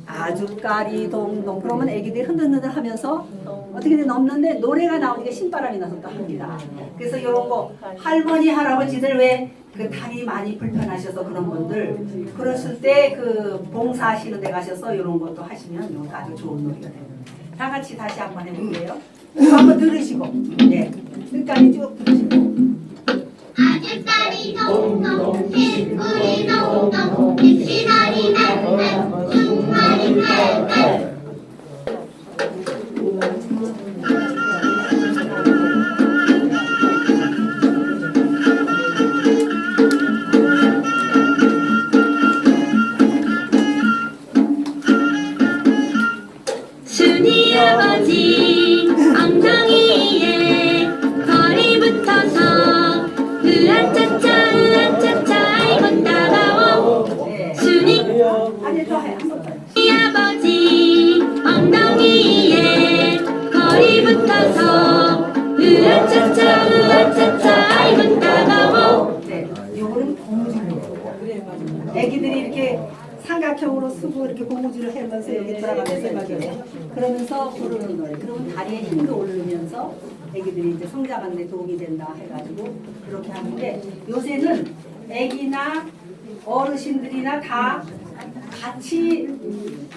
S2: 아주까리 동동 그러면 애기들이 흔들흔들 하면서 어떻게든 넘는데 노래가 나오니까 신바람이 나서 또 합니다. 그래서 이런 거 할머니 할아버지들 왜 그 다리 많이 불편하셔서 그런 분들 그러실 때 그 봉사하시는 데 가셔서 이런 것도 하시면 이거 아주 좋은 놀이가 됩니다. 다 같이 다시 한번 해볼게요. 한번 들으시고 네 끝까지 쭉 들으시고
S3: 아주까리 동동 개꿀이 동동 집시다리 날날 중마리 칼칼.
S5: 순이 아버지 엉덩이에 거리 붙어서 으아차차 아이고 따가워 순이
S2: 아니 더 해. 한번 더.
S5: 아버지 엉덩이에 거리 붙어서 으아차차 아이고 따가워.
S2: 네, 요거는 고무줄이에요. 애기들이 이렇게 삼각형으로 쓰고 이렇게 고무줄을 하면서 여기 돌아가면서 이렇게 그러면서 부르는 노래. 그러면 다리에 힘도 오르면서 애기들이 이제 성장하는 데 도움이 된다 해가지고 그렇게 하는데 요새는 애기나 어르신들이나 다 같이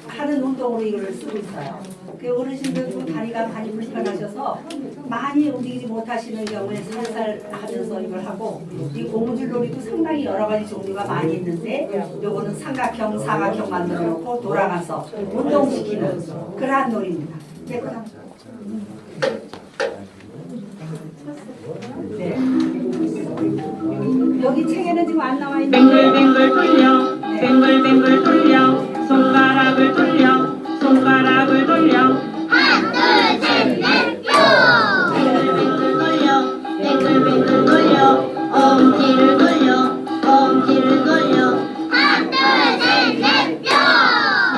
S2: 하는 운동으로 이거를 쓰고 있어요. 그 어르신들도 다리가 많이 불편하셔서 많이 움직이지 못하시는 경우에 살살 하면서 이걸 하고 이 고무줄 놀이도 상당히 여러 가지 종류가 많이 있는데 요거는 삼각형, 사각형 만들어 놓고 돌아가서 운동시키는 그러한 놀이입니다. 네, 그다음. 네. 여기 책에는 지금 안 나와 있는
S6: 뱅글뱅글 돌려 뱅글뱅글 돌려 손가락을 돌려 손가락을 돌려
S3: 하나 둘셋넷 뿅.
S6: 뱅글뱅글 돌려 뱅글뱅글 돌려 엄지를 돌려 엄지를 돌려
S3: 하나 둘셋넷 뿅.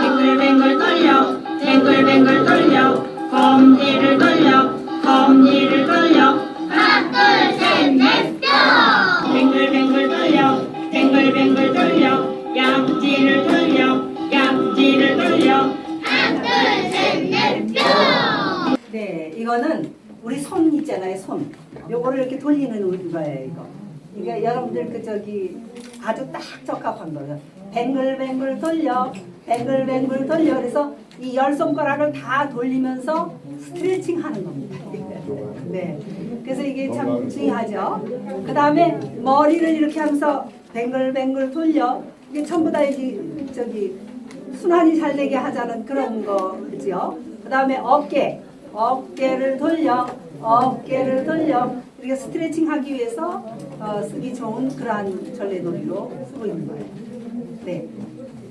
S6: 뱅글뱅글 돌려 뱅글뱅글 돌려 검지를 돌려 검지를 돌려
S3: 하나 둘셋넷 뿅.
S6: 뱅글뱅글 돌려 뱅글뱅글 돌려 양지를 돌려 양지를 돌려
S3: 하나 둘셋넷 뿅.
S2: 네, 이거는 우리 손 있잖아요, 손. 요거를 이렇게 돌리는 거예요, 이거. 그러니까 여러분들 그 저기 아주 딱 적합한 거예요. 뱅글뱅글 돌려, 뱅글뱅글 돌려. 그래서 이 열 손가락을 다 돌리면서 스트레칭 하는 겁니다. 네. 그래서 이게 참 중요하죠. 그 다음에 머리를 이렇게 하면서 뱅글뱅글 돌려. 이게 전부 다 저기 순환이 잘 되게 하자는 그런 거죠. 그 다음에 어깨를 돌려, 어깨를 돌려. 우리가 스트레칭 하기 위해서 쓰기 좋은 그러한 전래놀이로 쓰고 있는 거예요. 네.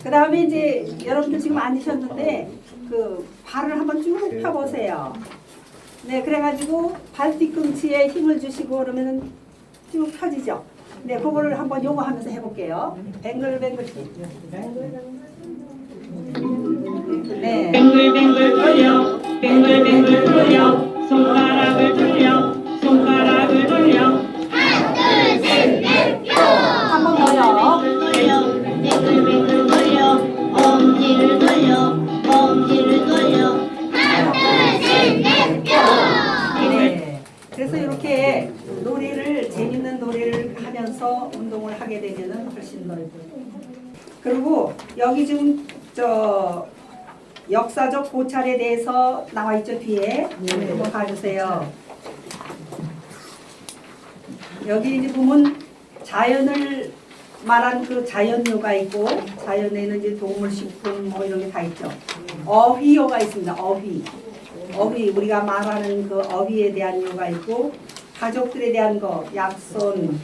S2: 그 다음에 이제 여러분들 지금 앉으셨는데 그 발을 한번 쭉 펴보세요. 네, 그래가지고 발 뒤꿈치에 힘을 주시고 그러면은 쭉 펴지죠. 네, 그거를 한번 요거 하면서 해볼게요. 뱅글뱅글. 네.
S6: 뱅글뱅글 돌려 뱅글뱅글 돌려 손가락을 돌려 손가락을 돌려
S2: 한번 더요.
S4: 뱅글뱅글 돌려 엄지를 돌려 엄지를 돌려
S2: 네. 그래서 이렇게 노래를 재밌는 노래를 하면서 운동을 하게 되면은 훨씬 더. 그리고 여기 지금 저 역사적 고찰에 대해서 나와 있죠 뒤에. 한번 봐주세요. 여기 이제 보면 자연을 말한 그 자연묘가 있고 자연에는 이제 동물, 식품 뭐 이런 게 다 있죠. 어휘요가 있습니다. 어휘 우리가 말하는 그 어휘에 대한 요가 있고 가족들에 대한 거 약손,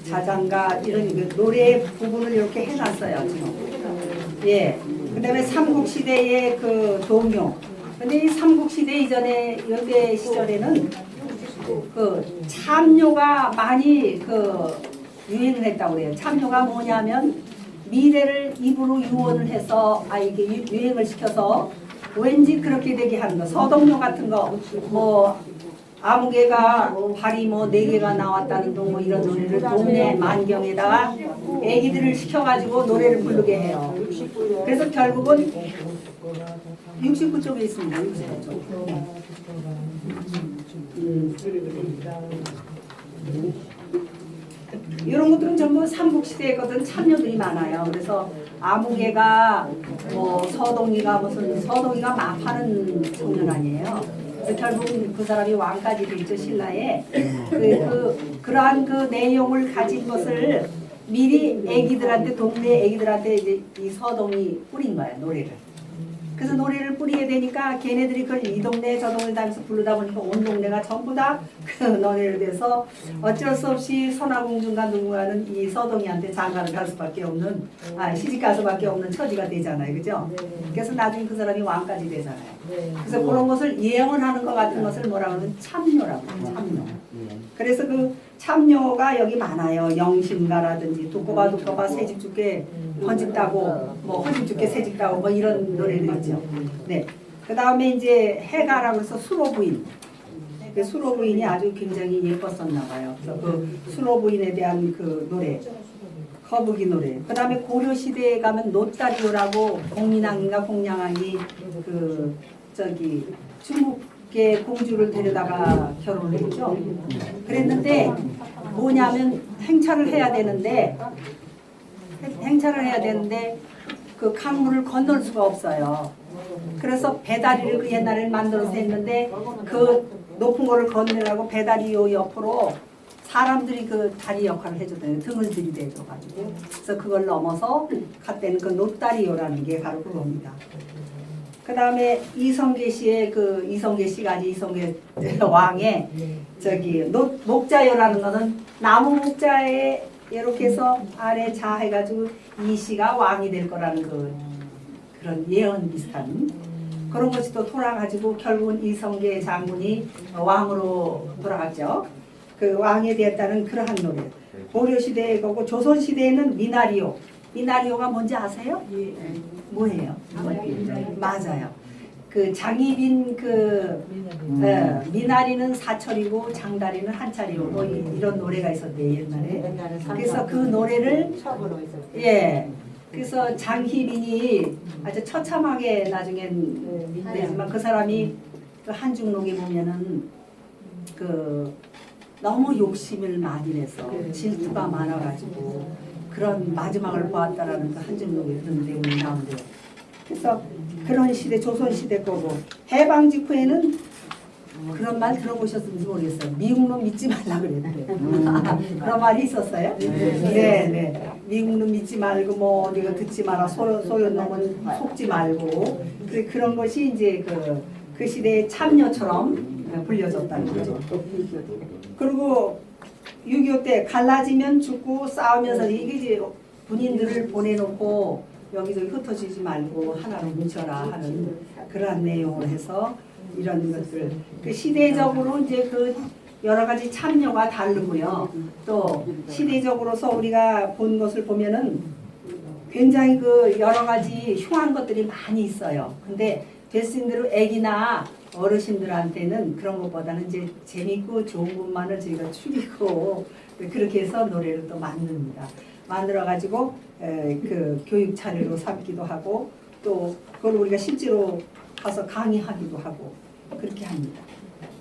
S2: 자장가 이런 그 노래 부분을 이렇게 해놨어요 지금. 예. 그다음에 삼국시대의 그 동요. 근데 이 삼국시대 이전에 연대 시절에는 그 참요가 많이 그 유행을 했다고 그래요. 참요가 뭐냐면 미래를 입으로 유언을 해서 이게 유행을 시켜서 왠지 그렇게 되게 하는 거. 서동요 같은 거 뭐 아무개가 발이 뭐 4개가 나왔다는 둥 뭐 이런 노래를 동네 만경에다가 애기들을 시켜가지고 노래를 부르게 해요. 그래서 결국은 69쪽에 있습니다. 69쪽. 이런 것들은 전부 삼국시대에 거든 참여들이 많아요. 그래서 아무개가 뭐 서동이가 무슨 서동이가 마파는 청년 아니에요. 그래서 결국 그 사람이 왕까지 되죠 신라에. 그러한 그 내용을 가진 것을 미리 애기들한테 동네 애기들한테 이제 이 서동이 뿌린 거예요 노래를. 그래서 노래를 뿌리게 되니까 걔네들이 그걸 이 동네 저 동네 다니면서 부르다 보니까 온 동네가 전부 다 그 노래를 돼서 어쩔 수 없이 선화공주가 누군가는 이 서동이한테 장가를 갈 수밖에 없는 시집 갈 수밖에 없는 처지가 되잖아요, 그죠? 그래서 나중에 그 사람이 왕까지 되잖아요. 그래서 그런 것을 예언을 하는 것 같은 것을 뭐라 그러면 참요라고 해요. 참요. 그래서 그 참요가 여기 많아요. 영심가라든지 두꺼봐 새집 죽게 헌집 따고 뭐 헌집 죽게 새집 따고 뭐 이런 노래들 있죠. 네. 그 다음에 이제 해가라고 해서 수로부인. 그 수로부인이 아주 굉장히 예뻤었나 봐요. 그래서 그 수로부인에 대한 그 노래, 거북이 노래. 그 다음에 고려시대에 가면 노따리오라고 공민왕인가 공양왕이 그 저기 중국의 공주를 데려다가 결혼을 했죠. 그랬는데 뭐냐면 행차를 해야 되는데 그 강물을 건널 수가 없어요. 그래서 배다리를 그 옛날에 만들어서 했는데 그 높은 거를 건너라고 배다리 요 옆으로 사람들이 그 다리 역할을 해줬대요. 등을 들이대줘가지고. 그래서 그걸 넘어서 갔다는 그 노다리요라는 게 바로 그겁니다. 그 다음에 이성계 씨가 이성계 왕의 저기 목자요라는 거는 나무 목자에 이렇게 해서 아래 자 해가지고 이 씨가 왕이 될 거라는 그런 예언 비슷한 그런 것이 또 돌아가지고 결국은 이성계 장군이 왕으로 돌아갔죠. 그 왕에 되었다는 그러한 노래. 고려시대에 거고 조선시대에는 미나리오. 미나리오가 뭔지 아세요? 뭐예요? 맞아요. 그 장희빈 미나리는 사철이고 장다리는 한철이고 뭐 이런 노래가 있었대요 옛날에. 그래서 그 노래를 그래서 장희빈이 아주 처참하게 나중엔 되지만 그 사람이 그 한중록에 보면은 그 너무 욕심을 많이 내서 질투가 많아가지고 그런 마지막을 보았다라는 그 한중록에 그런 내용이 나온대요. 그래서 그런 시대 조선시대 거고 해방 직후에는 그런 말 들어보셨는지 모르겠어요. 미국놈 믿지 말라 그랬대요. 그런 말이 있었어요? 네. 미국놈 믿지 말고 뭐 이거 듣지 마라. 소련 놈은 속지 말고 그런 것이 이제 그 시대의 참녀처럼 불려졌다는 거죠. 그리고 6.25 때 갈라지면 죽고 싸우면서 이게 이제 군인들을 보내놓고 여기저기 흩어지지 말고 하나로 뭉쳐라 하는 그러한 내용을 해서 이런 것들 그 시대적으로 이제 그 여러 가지 참여가 다르고요. 또 시대적으로서 우리가 본 것을 보면은 굉장히 그 여러 가지 흉한 것들이 많이 있어요. 근데 대신대로 애기나 어르신들한테는 그런 것보다는 이제 재밌고 좋은 것만을 저희가 추리고 그렇게 해서 노래를 또 만듭니다. 만들어 가지고 그 교육 차례로 삼기도 하고 또 그걸 우리가 실제로 가서 강의하기도 하고 그렇게 합니다.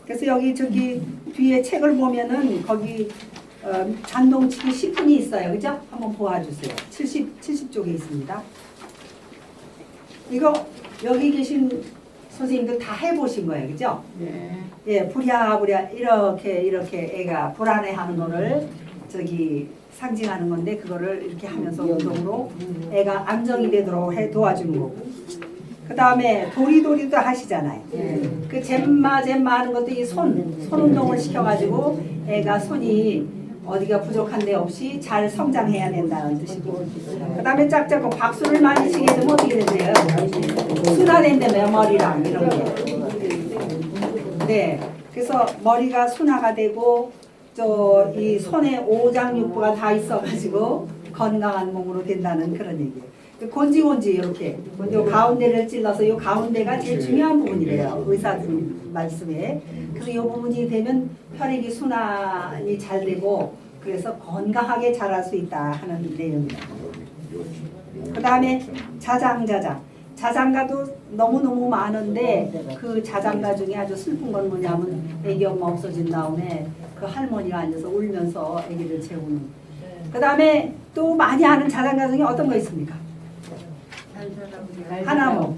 S2: 그래서 여기 저기 뒤에 책을 보면은 거기 잔동치기 시fun이 있어요. 그죠? 한번 보아주세요. 70쪽에 있습니다. 이거 여기 계신 선생님들 다 해보신 거예요. 그죠? 네. 예, 부랴부랴 이렇게 애가 불안해하는 거를 저기 상징하는 건데 그거를 이렇게 하면서 운동으로 애가 안정이 되도록 해 도와주는 거고. 그 다음에 도리도리도 하시잖아요. 그 잼마 하는 것도 이 손 운동을 시켜가지고 애가 손이 어디가 부족한 데 없이 잘 성장해야 된다는 뜻이고. 그 다음에 짝짝고 박수를 많이 치게 되면 어떻게 된대요? 순화된다며요. 머리랑 이런 게. 네. 그래서 머리가 순화가 되고 저 이 손에 오장육부가 다 있어가지고 건강한 몸으로 된다는 그런 얘기예요. 곤지곤지 이렇게 요 가운데를 찔러서 요 가운데가 제일 중요한 부분이래요. 의사들 말씀에. 그래서 이 부분이 되면 혈액이 순환이 잘 되고 그래서 건강하게 자랄 수 있다 하는 내용입니다. 그 다음에 자장가도 너무너무 많은데 그 자장가 중에 아주 슬픈 건 뭐냐면 애기 엄마 없어진 다음에 그 할머니가 앉아서 울면서 애기를 재우는. 그 다음에 또 많이 하는 자장가 중에 어떤 거 있습니까? 하나모.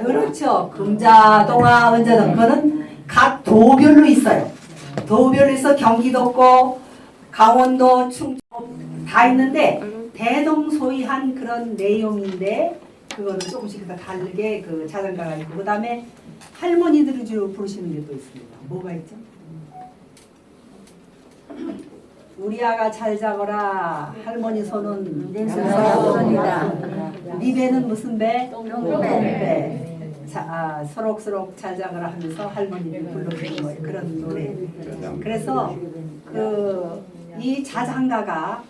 S2: 그렇죠. 금자동화, 은자동. 그거는 각 도별로 있어요. 도별로 있어 경기도고 강원도, 충청 다 있는데 대동소이한 그런 내용인데 그거는 조금씩 다 다르게 그 자장가가 있고 그 다음에 할머니들이 주로 부르시는 게 또 있습니다. 뭐가 있죠? 우리 아가 잘 자거라 할머니 손은 손이다. 네 배는 무슨 배? 똥배. 서록서록 잘 자거라 하면서 할머니를 불러주는 거예요. 그런 노래. 그래서 이 자장가가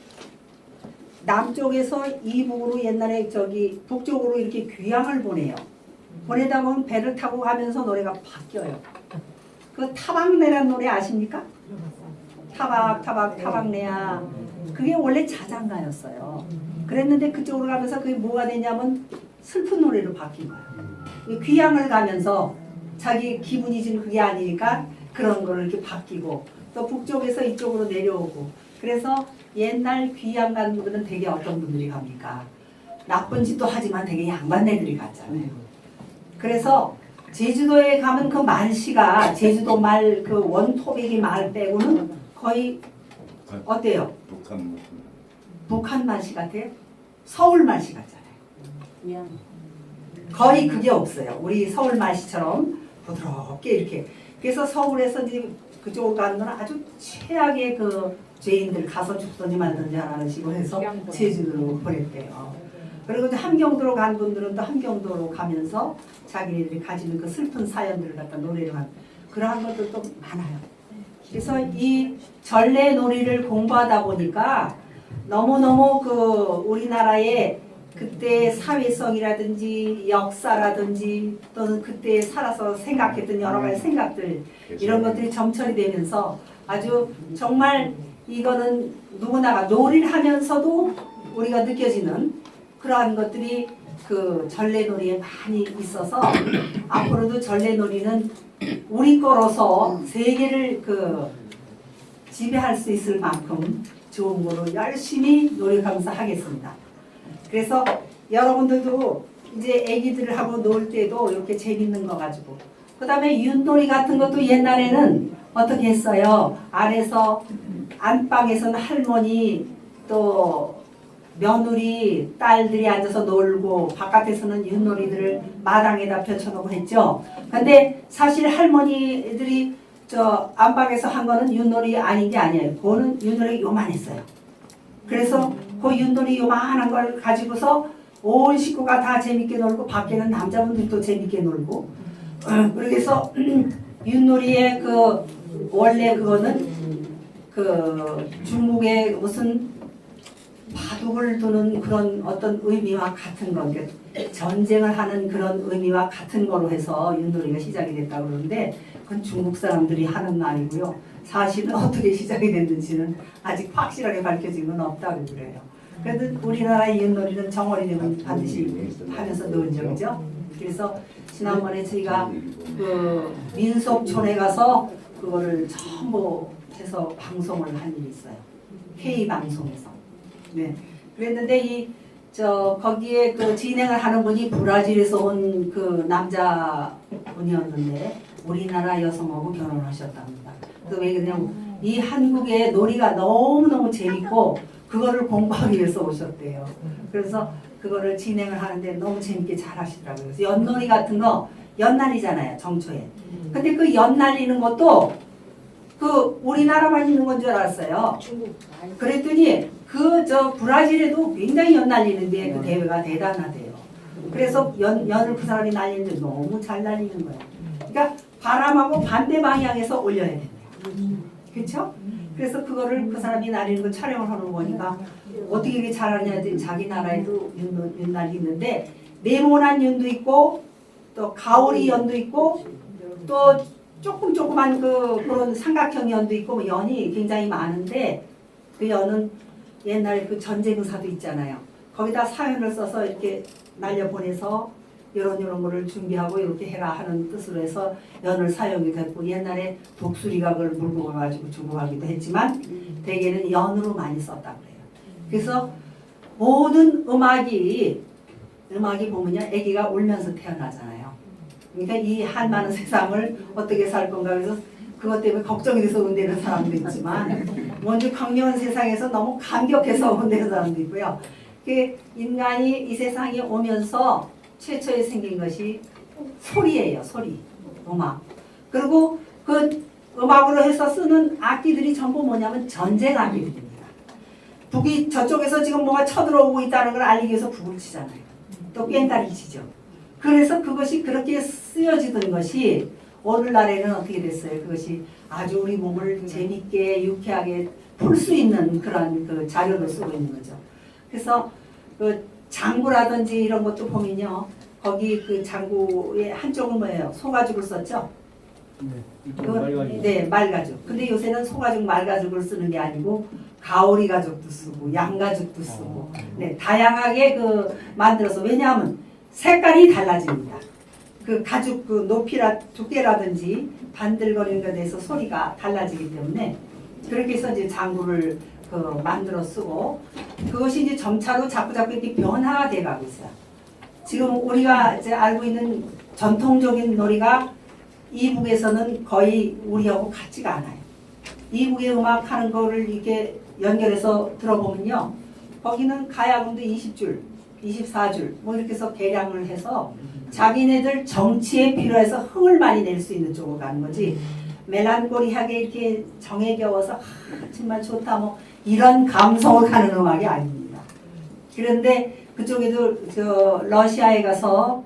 S2: 남쪽에서 이북으로 옛날에 저기 북쪽으로 이렇게 귀향을 보내요. 보내다 보면 배를 타고 가면서 노래가 바뀌어요. 그 타박내란 노래 아십니까? 타박내야. 그게 원래 자장가였어요. 그랬는데 그쪽으로 가면서 그게 뭐가 되냐면 슬픈 노래로 바뀐 거예요. 귀향을 가면서 자기 기분이 지금 그게 아니니까 그런 거를 이렇게 바뀌고 또 북쪽에서 이쪽으로 내려오고 그래서 옛날 귀향 간 분들은 되게 어떤 분들이 갑니까? 나쁜 짓도 하지만 되게 양반네들이 갔잖아요. 그래서 제주도에 가면 그 말씨가 제주도 말 그 원토백이 말 빼고는 거의 어때요? 북한 말씨 같아요? 서울 말씨 같잖아요. 거의 그게 없어요. 우리 서울 말씨처럼 부드럽게 이렇게. 그래서 서울에서 이제 그쪽으로 가는 건 아주 최악의 그 죄인들 가서 죽든지 말든지 하는 식으로 해서 제주도로 보냈대요. 그리고 이제 함경도로 간 분들은 또 함경도로 가면서 자기들이 가지는 그 슬픈 사연들을 갖다 노래로 한 그러한 것들도 많아요. 그래서 이 전래 놀이를 공부하다 보니까 너무너무 그 우리나라의 그때 사회성이라든지 역사라든지 또는 그때 살아서 생각했던 여러 가지 생각들 이런 것들이 점철이 되면서 아주 정말 이거는 누구나가 놀이를 하면서도 우리가 느껴지는 그러한 것들이 그 전래놀이에 많이 있어서 앞으로도 전래놀이는 우리 거로서 세계를 그 지배할 수 있을 만큼 좋은 거로 열심히 노력하면서 하겠습니다. 그래서 여러분들도 이제 애기들을 하고 놀 때도 이렇게 재밌는 거 가지고 그 다음에 윷놀이 같은 것도 옛날에는 어떻게 했어요? 안에서 안방에서는 할머니 또 며느리 딸들이 앉아서 놀고 바깥에서는 윷놀이들을 마당에다 펼쳐놓고 했죠. 근데 사실 할머니들이 저 안방에서 한 거는 윷놀이 아닌 게 아니에요. 그거는 윷놀이 요만했어요. 그래서 그 윷놀이 요만한 걸 가지고서 온 식구가 다 재밌게 놀고 밖에는 남자분들도 재밌게 놀고 그래서 윷놀이의 그 원래 그거는 그 중국의 무슨 바둑을 두는 그런 어떤 의미와 같은 거, 그러니까 전쟁을 하는 그런 의미와 같은 거로 해서 윷놀이가 시작이 됐다고 그러는데 그건 중국 사람들이 하는 말이고요. 사실은 어떻게 시작이 됐는지는 아직 확실하게 밝혀진 건 없다고 그래요. 그래도 우리나라의 윷놀이는 정월이 되면 반드시 하면서 놀죠. 그래서 지난번에 저희가 그 민속촌에 가서 그거를 전부 해서 방송을 한 일이 있어요. K 방송에서. 네. 그랬는데 거기에 그 진행을 하는 분이 브라질에서 온 그 남자분이었는데 우리나라 여성하고 결혼하셨답니다. 왜 그냥 이 한국의 놀이가 너무너무 재밌고 그거를 공부하기 위해서 오셨대요. 그래서 그거를 진행을 하는데 너무 재밌게 잘 하시더라고요. 그래서 연놀이 같은 거 연날이잖아요, 정초에. 근데 그 연날리는 것도 그 우리나라만 있는 건 줄 알았어요. 그랬더니 브라질에도 굉장히 연 날리는데 그 대회가 대단하대요. 그래서 연을 그 사람이 날리는데 너무 잘 날리는 거예요. 그러니까 바람하고 반대 방향에서 올려야 된대요. 그렇죠? 그래서 그거를 그 사람이 날리는 걸 촬영을 하는 거니까 어떻게 이렇게 잘하냐 했더니 자기 나라에도 연 날리는데 네모난 연도 있고 또 가오리 연도 있고 또 조그만 그런 삼각형 연도 있고 뭐 연이 굉장히 많은데 그 연은 옛날에 그 전쟁 의사도 있잖아요. 거기다 사연을 써서 이렇게 날려보내서 이런 거를 준비하고 이렇게 해라 하는 뜻으로 해서 연을 사용이 됐고 옛날에 독수리가 그걸 물고 가가지고 주고 가기도 했지만 대개는 연으로 많이 썼다고 그래요. 그래서 모든 음악이 보면요 아기가 울면서 태어나잖아요. 그러니까 이 한많은 세상을 어떻게 살 건가 그래서 그것 때문에 걱정이 돼서 운대는 사람도 있지만 먼저 강력한 세상에서 너무 감격해서 운대는 사람도 있고요. 그 인간이 이 세상에 오면서 최초에 생긴 것이 소리예요. 소리, 음악. 그리고 그 음악으로 해서 쓰는 악기들이 전부 뭐냐면 전쟁 악기들입니다. 북이 저쪽에서 지금 뭐가 쳐들어오고 있다는 걸 알리기 위해서 북을 치잖아요. 또 꽹따리 치죠. 그래서 그것이 그렇게 쓰여지던 것이 오늘날에는 어떻게 됐어요? 그것이 아주 우리 몸을 재밌게 유쾌하게 풀 수 있는 그런 그 자료를 쓰고 있는 거죠. 그래서 그 장구라든지 이런 것도 보면요. 거기 그 장구의 한쪽은 뭐예요? 소가죽을 썼죠? 네, 말가죽. 근데 요새는 소가죽, 말가죽을 쓰는 게 아니고 가오리 가죽도 쓰고 양가죽도 쓰고 네, 다양하게 만들어서 왜냐하면 색깔이 달라집니다. 그 가죽 그 높이라 두께라든지 반들거리는 것에 대해서 소리가 달라지기 때문에 그렇게 해서 이제 장구를 만들어 쓰고 그것이 이제 점차로 자꾸 이렇게 변화가 돼 가고 있어요. 지금 우리가 이제 알고 있는 전통적인 놀이가 이북에서는 거의 우리하고 같지가 않아요. 이북의 음악 하는 거를 이렇게 연결해서 들어보면요. 거기는 가야금도 20줄, 24줄 뭐 이렇게 해서 개량을 해서 자기네들 정치에 필요해서 흥을 많이 낼 수 있는 쪽으로 가는 거지 멜란콜리하게 이렇게 정에 겨워서 정말 좋다 뭐 이런 감성을 가는 음악이 아닙니다. 그런데 그쪽에도 러시아에 가서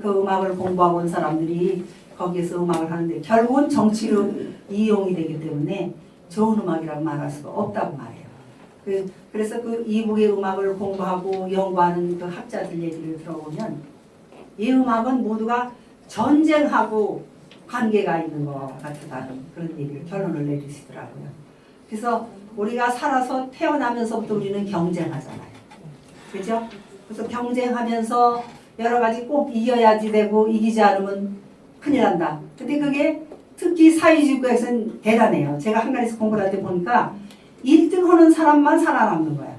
S2: 그 음악을 공부하고 온 사람들이 거기에서 음악을 하는데 결국은 정치로 이용이 되기 때문에 좋은 음악이라고 말할 수가 없다고 말해요. 그래서 그 이북의 음악을 공부하고 연구하는 그 학자들 얘기를 들어보면 이 음악은 모두가 전쟁하고 관계가 있는 것 같다는 그런 얘기를 결론을 내리시더라고요. 그래서 우리가 살아서 태어나면서부터 우리는 경쟁하잖아요. 그죠? 그래서 경쟁하면서 여러 가지 꼭 이겨야지 되고 이기지 않으면 큰일 난다. 근데 그게 특히 사회주의국에서는 대단해요. 제가 한가리에서 공부를 할 때 보니까 1등 하는 사람만 살아남는 거야.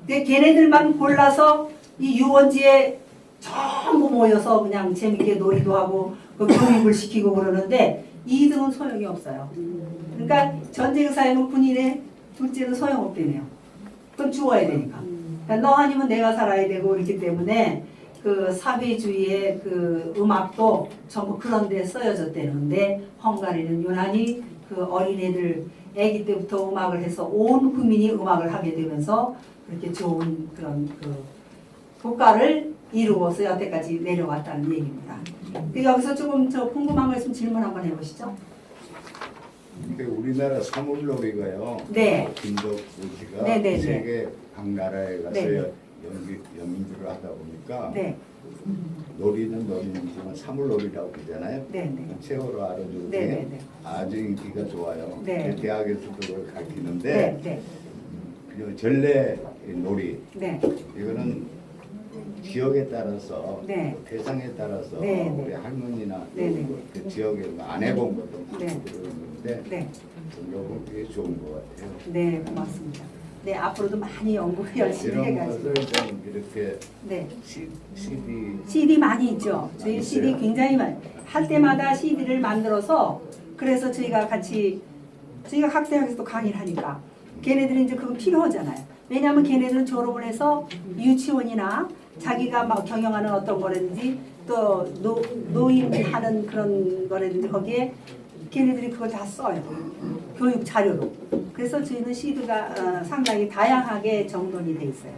S2: 근데 걔네들만 골라서 이 유원지에 전부 모여서 그냥 재밌게 놀이도 하고 그 교육을 시키고 그러는데 2등은 소용이 없어요. 그러니까 전쟁사에는 군인의 둘째는 소용없대네요. 그건 죽어야 되니까. 그러니까 너 아니면 내가 살아야 되고 그렇기 때문에 그 사회주의의 그 음악도 전부 그런 데 쓰여졌다는데 헝가리는 유난히 그 어린애들 아기 때부터 음악을 해서 온 국민이 음악을 하게 되면서 그렇게 좋은 그런 그 국가를 이루어서 여태까지 내려왔다는 얘기입니다. 여기서 조금 저 궁금한 거 있으면 질문 한번 해보시죠.
S7: 우리나라 사물놀이가요.
S2: 네.
S7: 김덕구 씨가
S2: 네네네.
S7: 세계 각 나라에 가서
S2: 네.
S7: 연주를 하다 보니까
S2: 네,
S7: 놀이는 놀이지만 사물놀이라고 그러잖아요.
S2: 네네.
S7: 세월호 아르주 중에
S2: 네네네.
S7: 아주 인기가 좋아요.
S2: 네.
S7: 대학에서도 그걸 가르치는데
S2: 네, 네,
S7: 그 전래 놀이
S2: 네,
S7: 이거는 지역에 따라서
S2: 네.
S7: 대상에 따라서
S2: 네, 네.
S7: 우리 할머니나
S2: 네, 네.
S7: 그 지역에 안 해본 것도
S2: 네.
S7: 그러는데
S2: 네,
S7: 요거 꽤 좋은 것 같아요.
S2: 네, 고맙습니다. 네, 앞으로도 많이 연구 열심히
S7: 이런
S2: 해가지고.
S7: 것을 좀 이렇게
S2: 네.
S7: CD
S2: CD 많이 있죠. 저희 CD
S7: 있어요?
S2: 굉장히 많이 할 때마다 CD를 만들어서 그래서 저희가 같이 저희가 각 대학에서도 강의를 하니까 걔네들이 이제 그거 필요하잖아요. 왜냐하면 걔네들은 졸업을 해서 유치원이나 자기가 막 경영하는 어떤 거라든지 또 노인하는 그런 거라든지 거기에 걔네들이 그걸 다 써요. 교육 자료로. 그래서 저희는 CD가 상당히 다양하게 정돈이 돼 있어요.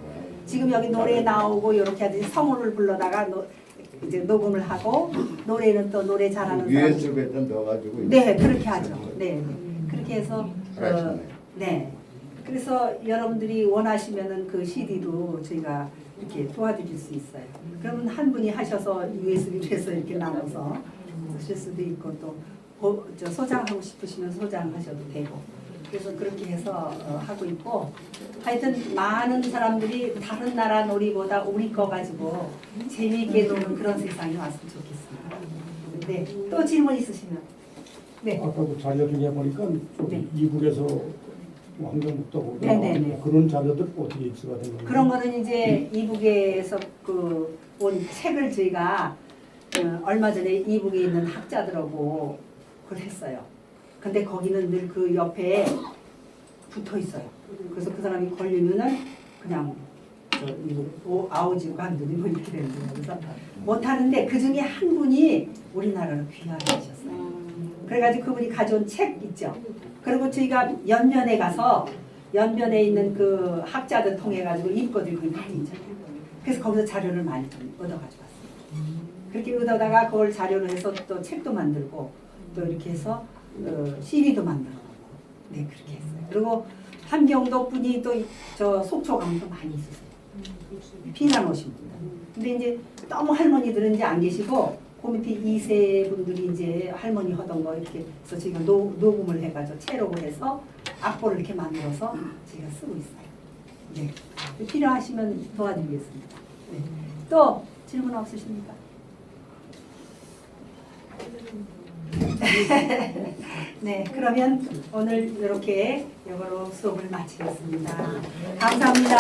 S2: 지금 여기 노래 나오고 이렇게 하듯이 성우를 불러다가 이제 녹음을 하고 노래는 또 노래 잘하는 사람.
S7: USB에다 넣어가지고
S2: 네, 그렇게 하죠. 네, 네. 그렇게 해서
S7: 잘하시네.
S2: 네. 그래서 여러분들이 원하시면은 그 CD도 저희가 이렇게 도와드릴 수 있어요. 그러면 한 분이 하셔서 USB로 해서 이렇게 나눠서 쓰실 수도 있고 또 소장하고 싶으시면 소장하셔도 되고. 그래서 그렇게 해서 하고 있고 하여튼 많은 사람들이 다른 나라 놀이보다 우리 거 가지고 재미있게 노는 그런 세상이 왔으면 좋겠습니다. 네, 또 질문 있으시면. 네.
S8: 아까 그 자료 중에 보니까
S2: 네.
S8: 이북에서 환경북도
S2: 네네네.
S8: 그런 자료들 어떻게 입수가 되는 거예요?
S2: 그런 거는 이제 이북에서 그 온 책을 저희가 얼마 전에 이북에 있는 학자들하고 그걸 했어요. 근데 거기는 늘 그 옆에 붙어 있어요. 그래서 그 사람이 걸리면은 그냥 아우지고 간두니 뭐 이렇게 되는 거예요. 그래서 못 하는데 그 중에 한 분이 우리나라로 귀화를 하셨어요. 그래가지고 그분이 가져온 책 있죠. 그리고 저희가 연변에 가서 연변에 있는 그 학자들 통해 가지고 인권들이 거기 많이 있잖아요. 그래서 거기서 자료를 많이 좀 얻어가지고 왔어요. 그렇게 얻어다가 그걸 자료로 해서 또 책도 만들고 또 이렇게 해서 CD도 만들어 놓고 네 그렇게 했어요. 그리고 함경도 분이 또 저 속초 가면도 많이 있으세요. 피난 오신 분들. 근데 이제 너무 할머니들은 이제 안 계시고 그 밑에 2세 분들이 이제 할머니 하던 거 이렇게 해서 저희가 녹음을 해가지고 채록을 해서 악보를 이렇게 만들어서 저희가 쓰고 있어요. 네. 필요하시면 도와드리겠습니다. 네. 또 질문 없으십니까? 네, 그러면 오늘 이렇게 이거로 수업을 마치겠습니다. 감사합니다.